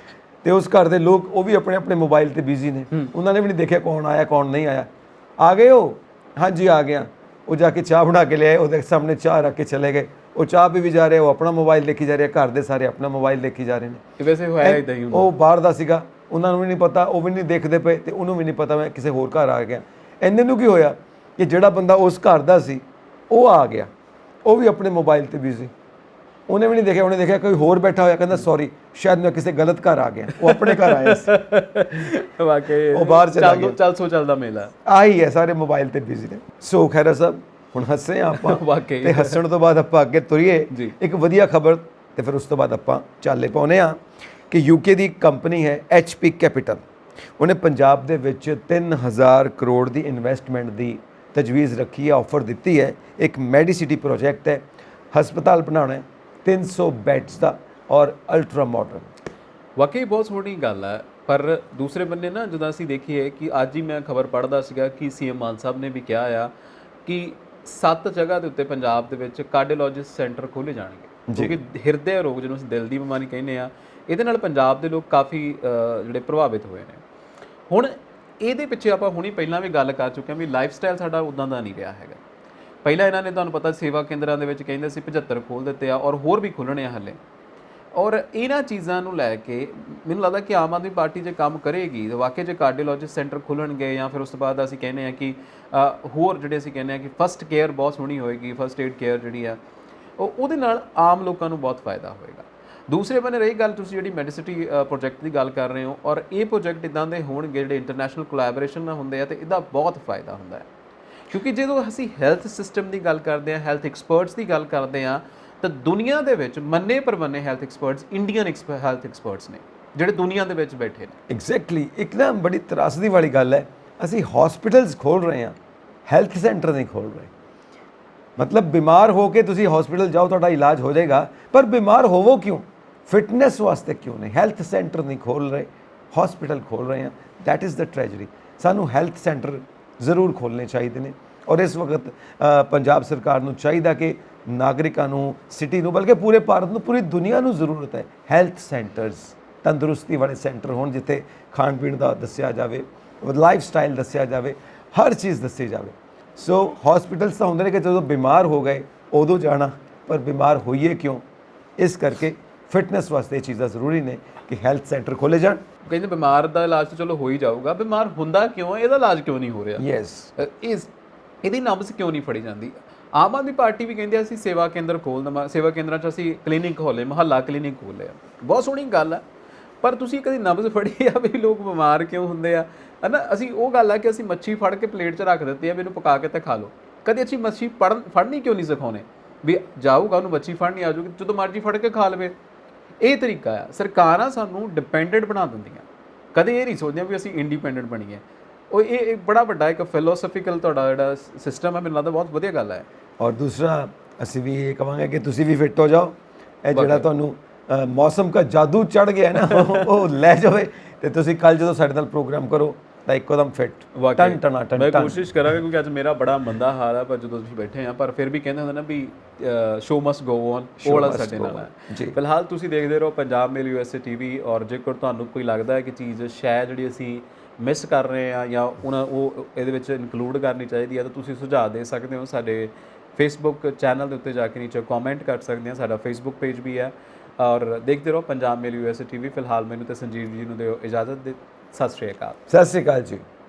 ਤੇ ਉਸ ਘਰ ਦੇ ਲੋਕ ਉਹ ਵੀ ਆਪਣੇ ਮੋਬਾਈਲ ਤੇ ਬਿਜ਼ੀ ਨੇ, ਉਹਨਾਂ ਨੇ ਵੀ ਨਹੀਂ ਦੇਖਿਆ ਕੌਣ ਆਇਆ ਕੌਣ ਨਹੀਂ ਆਇਆ। ਆ ਗਏ ਉਹ, ਹਾਂਜੀ ਆ ਗਿਆ। ਉਹ ਜਾ ਕੇ ਚਾਹ ਬਣਾ ਕੇ ਲਿਆਏ, ਉਹਦੇ ਸਾਹਮਣੇ ਚਾਹ ਰੱਖ ਕੇ ਚਲੇ ਗਏ। ਉਹ ਚਾਹ ਪੀ ਵੀ ਜਾ ਰਿਹਾ, ਉਹ ਆਪਣਾ ਮੋਬਾਈਲ ਦੇਖੀ ਜਾ ਰਿਹਾ, ਘਰ ਦੇ ਸਾਰੇ ਆਪਣਾ ਮੋਬਾਈਲ ਦੇਖੀ ਜਾ ਰਹੇ ਨੇ। ਵੈਸੇ ਹੋਇਆ ਇਦਾਂ ਹੀ ਹੁੰਦਾ। ਉਹ ਬਾਹਰ ਦਾ ਸੀਗਾ, ਉਹਨਾਂ ਨੂੰ ਵੀ ਨਹੀਂ ਪਤਾ, ਉਹ ਵੀ ਨਹੀਂ ਦੇਖਦੇ ਪਏ, ਤੇ ਉਹਨੂੰ ਵੀ ਨਹੀਂ ਪਤਾ ਮੈਂ ਕਿਸੇ ਹੋਰ ਘਰ ਆ ਗਿਆ। ਇੰਨੇ ਨੂੰ ਕੀ ਹੋਇਆ ਕਿ ਜਿਹੜਾ ਬੰਦਾ ਉਸ ਘਰ ਦਾ ਸੀ ਉਹ ਆ ਗਿਆ, ਉਹ ਵੀ ਆਪਣੇ ਮੋਬਾਈਲ ਤੇ ਬਿਜ਼ੀ। ਉਹਨੇ ਵੀ ਨਹੀਂ ਦੇਖਿਆ, ਉਹਨੇ ਦੇਖਿਆ ਕੋਈ ਹੋਰ ਬੈਠਾ ਹੋਇਆ, ਕਹਿੰਦਾ ਸੌਰੀ ਸ਼ਾਇਦ ਮੈਂ ਕਿਸੇ ਗਲਤ ਘਰ ਆ ਗਿਆ, ਉਹ ਆਪਣੇ ਘਰ ਆਇਆ ਸੀ। ਵਾਕਈ ਉਹ ਬਾਹਰ ਚਲਾ ਗਿਆ। ਚੱਲਦਾ ਮੇਲਾ ਆਹੀ ਹੈ, ਸਾਰੇ ਮੋਬਾਈਲ ਤੇ ਬਿਜ਼ੀ ਨੇ। ਸੋ ਖੈਰਾ ਸਾਹਿਬ, ਹੁਣ ਹੱਸੇ ਆਪਾਂ ਵਾਕਈ, ਤੇ ਹੱਸਣ ਤੋਂ ਬਾਅਦ ਆਪਾਂ ਅੱਗੇ ਤੁਰੀਏ ਇੱਕ ਵਧੀਆ ਖਬਰ, ਤੇ ਫਿਰ ਉਸ ਤੋਂ ਬਾਅਦ ਆਪਾਂ ਚਾਲੇ ਪਾਉਨੇ ਆ ਕਿ ਯੂਕੇ ਦੀ ਕੰਪਨੀ ਹੈ HP ਕੈਪੀਟਲ, ਉਹਨੇ ਪੰਜਾਬ ਦੇ ਵਿੱਚ 3000 ਕਰੋੜ ਦੀ ਇਨਵੈਸਟਮੈਂਟ ਦੀ ਤਜਵੀਜ਼ ਰੱਖੀ ਹੈ, ਆਫਰ ਦਿੱਤੀ ਹੈ। ਇੱਕ ਮੈਡੀਸਿਟੀ ਪ੍ਰੋਜੈਕਟ ਹੈ, ਹਸਪਤਾਲ ਬਣਾਉਣਾ ਹੈ 300 ਬੈੱਡਸ ਦਾ ਔਰ ਅਲਟਰਾ ਮਾਡਰਨ। ਵਾਕਈ ਬਹੁਤ ਸੋਹਣੀ ਗੱਲ ਹੈ। ਪਰ ਦੂਸਰੇ ਬੰਨੇ ਨਾ ਜਦੋਂ ਅਸੀਂ ਦੇਖੀਏ ਕਿ ਅੱਜ ਹੀ ਮੈਂ ਖਬਰ ਪੜ੍ਹਦਾ ਸੀਗਾ ਕਿ CM ਮਾਨ ਸਾਹਿਬ ਨੇ ਵੀ ਕਿਹਾ ਆ ਕਿ 7 ਜਗ੍ਹਾ ਦੇ ਉੱਤੇ ਪੰਜਾਬ ਦੇ ਵਿੱਚ ਕਾਰਡੀਓਲੋਜਿਸਟ ਸੈਂਟਰ ਖੋਲ੍ਹੇ ਜਾਣਗੇ, ਕਿਉਂਕਿ ਹਿਰਦੇ ਰੋਗ ਜਿਹਨੂੰ ਅਸੀਂ ਦਿਲ ਦੀ ਬਿਮਾਰੀ ਕਹਿੰਦੇ ਆ, ਇਹਦੇ ਨਾਲ ਪੰਜਾਬ ਦੇ ਲੋਕ ਕਾਫੀ ਜਿਹੜੇ ਪ੍ਰਭਾਵਿਤ ਹੋਏ ਨੇ। ਹੁਣ ਇਹਦੇ ਪਿੱਛੇ ਆਪਾਂ ਹੁਣੀ ਪਹਿਲਾਂ ਵੀ ਗੱਲ ਕਰ ਚੁੱਕੇ ਹਾਂ ਵੀ ਲਾਈਫ ਸਟਾਈਲ ਸਾਡਾ ਉੱਦਾਂ ਦਾ ਨਹੀਂ ਰਿਹਾ ਹੈਗਾ। ਪਹਿਲਾਂ ਇਹਨਾਂ ਨੇ ਤੁਹਾਨੂੰ ਪਤਾ ਸੇਵਾ ਕੇਂਦਰਾਂ ਦੇ ਵਿੱਚ ਕਹਿੰਦੇ ਸੀ 75 ਖੋਲ੍ਹ ਦਿੱਤੇ ਆ, ਔਰ ਹੋਰ ਵੀ ਖੋਲ੍ਹਣੇ ਆ ਹਲੇ। ਔਰ ਇਹਨਾਂ ਚੀਜ਼ਾਂ ਨੂੰ ਲੈ ਕੇ ਮੈਨੂੰ ਲੱਗਦਾ ਕਿ ਆਮ ਆਦਮੀ ਪਾਰਟੀ ਜੇ ਕੰਮ ਕਰੇਗੀ ਤਾਂ ਵਾਕਈ ਜੇ ਕਾਰਡੀਓਲੋਜਿਸਟ ਸੈਂਟਰ ਖੁੱਲ੍ਹਣਗੇ, ਜਾਂ ਫਿਰ ਉਸ ਤੋਂ ਬਾਅਦ ਅਸੀਂ ਕਹਿੰਦੇ ਹਾਂ ਕਿ ਹੋਰ ਜਿਹੜੇ ਅਸੀਂ ਕਹਿੰਦੇ ਹਾਂ ਕਿ ਫਸਟ ਕੇਅਰ ਬਹੁਤ ਸੋਹਣੀ ਹੋਏਗੀ, ਫਸਟ ਏਡ ਕੇਅਰ ਜਿਹੜੀ ਆ ਉਹਦੇ ਨਾਲ ਆਮ ਲੋਕਾਂ ਨੂੰ ਬਹੁਤ ਫਾਇਦਾ ਹੋਏਗਾ। ਦੂਸਰੇ ਬੰਨੇ ਰਹੀ ਗੱਲ, ਤੁਸੀਂ ਜਿਹੜੀ ਮੈਡੀਸਿਟੀ ਪ੍ਰੋਜੈਕਟ ਦੀ ਗੱਲ ਕਰ ਰਹੇ ਹੋ, ਔਰ ਇਹ ਪ੍ਰੋਜੈਕਟ ਇੱਦਾਂ ਦੇ ਹੋਣਗੇ ਜਿਹੜੇ ਇੰਟਰਨੈਸ਼ਨਲ ਕੋਲੈਬੋਰੇਸ਼ਨ ਨਾਲ ਹੁੰਦੇ ਆ, ਤੇ ਇਹਦਾ ਬਹੁਤ ਫਾਇਦਾ ਹੁੰਦਾ ਹੈ। ਕਿਉਂਕਿ ਜਦੋਂ ਅਸੀਂ ਹੈਲਥ ਸਿਸਟਮ ਦੀ ਗੱਲ ਕਰਦੇ ਹਾਂ, ਹੈਲਥ ਐਕਸਪਰਟਸ ਦੀ ਗੱਲ ਕਰਦੇ ਹਾਂ, ਤਾਂ ਦੁਨੀਆ ਦੇ ਵਿੱਚ ਮੰਨੇ ਪਰਮੰਨੇ health experts Indian health experts ਨੇ ਜਿਹੜੇ ਦੁਨੀਆ ਦੇ ਵਿੱਚ ਬੈਠੇ ਨੇ। ਐਗਜ਼ੈਕਟਲੀ, ਇੱਕ ਨਾ ਬੜੀ ਤਰਾਸਦੀ ਵਾਲੀ ਗੱਲ ਹੈ, ਅਸੀਂ ਹਸਪੀਟਲਸ ਖੋਲ੍ਹ ਰਹੇ ਹਾਂ, ਹੈਲਥ ਸੈਂਟਰ ਨਹੀਂ ਖੋਲ੍ਹ ਰਹੇ। ਮਤਲਬ ਬਿਮਾਰ ਹੋ ਕੇ ਤੁਸੀਂ ਹਸਪੀਟਲ ਜਾਓ, ਤੁਹਾਡਾ ਇਲਾਜ ਹੋ ਜਾਏਗਾ, ਪਰ ਬਿਮਾਰ ਹੋਵੋ ਕਿਉਂ, ਫਿਟਨੈਸ ਵਾਸਤੇ ਕਿਉਂ ਨਹੀਂ। ਹੈਲਥ ਸੈਂਟਰ ਨਹੀਂ ਖੋਲ੍ਹ ਰਹੇ, ਹਸਪੀਟਲ ਖੋਲ੍ਹ ਰਹੇ ਹਾਂ। That is the tragedy. ਸਾਨੂੰ ਹੈਲਥ ਸੈਂਟਰ ਜ਼ਰੂਰ ਖੋਲ੍ਹਣੇ ਚਾਹੀਦੇ ਨੇ, ਔਰ ਇਸ ਵਕਤ ਪੰਜਾਬ ਸਰਕਾਰ ਨੂੰ ਚਾਹੀਦਾ ਕਿ ਨਾਗਰਿਕਾਂ ਨੂੰ, ਸਿਟੀ ਨੂੰ, ਬਲਕਿ ਪੂਰੇ ਭਾਰਤ ਨੂੰ, ਪੂਰੀ ਦੁਨੀਆ ਨੂੰ ਜ਼ਰੂਰਤ ਹੈ ਹੈਲਥ ਸੈਂਟਰਸ, ਤੰਦਰੁਸਤੀ ਵਾਲੇ ਸੈਂਟਰ ਹੋਣ ਜਿੱਥੇ ਖਾਣ ਪੀਣ ਦਾ ਦੱਸਿਆ ਜਾਵੇ, ਲਾਈਫ ਸਟਾਈਲ ਦੱਸਿਆ ਜਾਵੇ, ਹਰ ਚੀਜ਼ ਦੱਸੀ ਜਾਵੇ। ਸੋ ਹਸਪੀਟਲਸ ਤਾਂ ਹੁੰਦੇ ਨੇ ਕਿ ਜਦੋਂ ਬਿਮਾਰ ਹੋ ਗਏ ਉਦੋਂ ਜਾਣਾ, ਪਰ ਬਿਮਾਰ ਹੋਈਏ ਕਿਉਂ? ਇਸ ਕਰਕੇ ਫਿਟਨੈਸ ਵਾਸਤੇ ਇਹ ਚੀਜ਼ਾਂ ਜ਼ਰੂਰੀ ਨੇ ਕਿ ਹੈਲਥ ਸੈਂਟਰ ਖੋਲ੍ਹੇ ਜਾਣ। ਕਹਿੰਦੇ ਬਿਮਾਰ ਦਾ ਇਲਾਜ ਤਾਂ ਚਲੋ ਹੋ ਹੀ ਜਾਊਗਾ, ਬਿਮਾਰ ਹੁੰਦਾ ਕਿਉਂ ਹੈ, ਇਹਦਾ ਇਲਾਜ ਕਿਉਂ ਨਹੀਂ ਹੋ ਰਿਹਾ? ਯੈਸ, ਇਹਦੀ ਨਬਜ਼ ਕਿਉਂ ਨਹੀਂ ਫੜੀ ਜਾਂਦੀ? ਆਮ ਆਦਮੀ ਪਾਰਟੀ ਵੀ ਕਹਿੰਦੇ ਅਸੀਂ ਸੇਵਾ ਕੇਂਦਰ ਖੋਲ੍ਹ ਦੇਵਾਂ, ਸੇਵਾ ਕੇਂਦਰਾਂ 'ਚ ਅਸੀਂ ਕਲੀਨਿਕ ਖੋਲ੍ਹੇ, ਮੁਹੱਲਾ ਕਲੀਨਿਕ ਖੋਲ੍ਹੇ ਆ, ਬਹੁਤ ਸੋਹਣੀ ਗੱਲ ਹੈ, ਪਰ ਤੁਸੀਂ ਕਦੀ ਨਬਜ਼ ਫੜੀ ਆ ਵੀ ਲੋਕ ਬਿਮਾਰ ਕਿਉਂ ਹੁੰਦੇ ਆ? ਹੈ ਨਾ, ਅਸੀਂ ਉਹ ਗੱਲ ਆ ਕਿ ਅਸੀਂ ਮੱਛੀ ਫੜ ਕੇ ਪਲੇਟ 'ਚ ਰੱਖ ਦਿੱਤੀ ਆ ਵੀ ਇਹਨੂੰ ਪਕਾ ਕੇ ਤੇ ਖਾ ਲਓ, ਕਦੇ ਅਸੀਂ ਮੱਛੀ ਫੜਨੀ ਕਿਉਂ ਨਹੀਂ ਸਿਖਾਉਂਦੇ ਵੀ ਜਾਊਗਾ ਉਹਨੂੰ ਮੱਛੀ ਫੜਨੀ ਆ ਜਾਊਗੀ, ਜਦੋਂ ਮਰਜ਼ੀ ਫੜ ਕੇ ਖਾ ਲਵੇ। ਇਹ ਤਰੀਕਾ ਆ। ਸਰਕਾਰਾਂ ਸਾਨੂੰ ਡਿਪੈਂਡੈਂਟ ਬਣਾ ਦਿੰਦੀਆਂ, ਕਦੇ ਇਹ ਨਹੀਂ ਸੋਚਦੀਆਂ ਵੀ ਅਸੀਂ ਇੰਡੀਪੈਂਡੈਂਟ ਬਣੀਏ। ਉਹ ਇਹ ਬੜਾ ਵੱਡਾ ਇੱਕ ਫਿਲੋਸਫੀਕਲ ਤੁਹਾਡਾ ਜਿਹੜਾ ਸਿਸਟਮ ਹੈ, ਮੈਨੂੰ ਲੱਗਦਾ ਬਹੁਤ ਵਧੀਆ ਗੱਲ ਹੈ। ਔਰ ਦੂਸਰਾ ਅਸੀਂ ਵੀ ਇਹ ਕਹਾਂਗੇ ਕਿ ਤੁਸੀਂ ਵੀ ਫਿੱਟ ਹੋ ਜਾਓ। ਇਹ ਜਿਹੜਾ ਤੁਹਾਨੂੰ ਮੌਸਮ ਦਾ ਜਾਦੂ ਚੜ ਗਿਆ ਨਾ ਉਹ ਲੈ ਜਾਵੇ, ਤੇ ਤੁਸੀਂ ਕੱਲ ਜਦੋਂ ਸਾਡੇ ਨਾਲ ਪ੍ਰੋਗਰਾਮ ਕਰੋ ਤਾਂ ਇੱਕੋਦਮ ਫਿੱਟ ਟਨ ਟਨਾ ਟਨ। ਮੈਂ ਕੋਸ਼ਿਸ਼ ਕਰਾਂਗਾ ਕਿਉਂਕਿ ਅੱਜ ਮੇਰਾ ਬੜਾ ਮੰਦਾ ਹਾਲ ਹੈ, ਪਰ ਜਦੋਂ ਤੁਸੀਂ ਬੈਠੇ ਆ, ਪਰ ਫਿਰ ਵੀ ਕਹਿੰਦੇ ਹੁੰਦੇ ਨਾ ਵੀ ਸ਼ੋ ਮਸਟ ਗੋ ਔਨ, ਉਹ ਵਾਲਾ ਸਾਡੇ ਨਾਲ ਹੈ। ਫਿਲਹਾਲ ਤੁਸੀਂ ਦੇਖਦੇ ਰਹੋ ਪੰਜਾਬ ਮੇਲ USA TV, ਔਰ ਜੇਕਰ ਤੁਹਾਨੂੰ ਕੋਈ ਲੱਗਦਾ ਹੈ ਕਿ ਚੀਜ਼ ਸ਼ਾਇਦ ਜਿਹੜੀ ਅਸੀਂ ਮਿਸ ਕਰ ਰਹੇ ਆ ਜਾਂ ਉਹ ਇਹਦੇ ਵਿੱਚ ਇਨਕਲੂਡ ਕਰਨੀ ਚਾਹੀਦੀ ਹੈ, ਤਾਂ ਤੁਸੀਂ ਸੁਝਾਅ ਦੇ ਸਕਦੇ ਹੋ। ਸਾਡੇ ਫੇਸਬੁੱਕ ਚੈਨਲ ਦੇ ਉੱਤੇ ਜਾ ਕੇ ਨੀਚੇ ਕਮੈਂਟ ਕਰ ਸਕਦੇ ਆ, ਸਾਡਾ ਫੇਸਬੁੱਕ ਪੇਜ ਵੀ ਹੈ। ਔਰ ਦੇਖਦੇ ਰਹੋ ਪੰਜਾਬ ਮੇਲ USA TV। ਫਿਲਹਾਲ ਮੈਨੂੰ ਤੇ ਸੰਜੀਵ ਜੀ ਨੂੰ ਦਿਓ ਇਜਾਜ਼ਤ। ਸਤਿ ਸ਼੍ਰੀ ਅਕਾਲ। ਸਤਿ ਸ਼੍ਰੀ ਅਕਾਲ ਜੀ।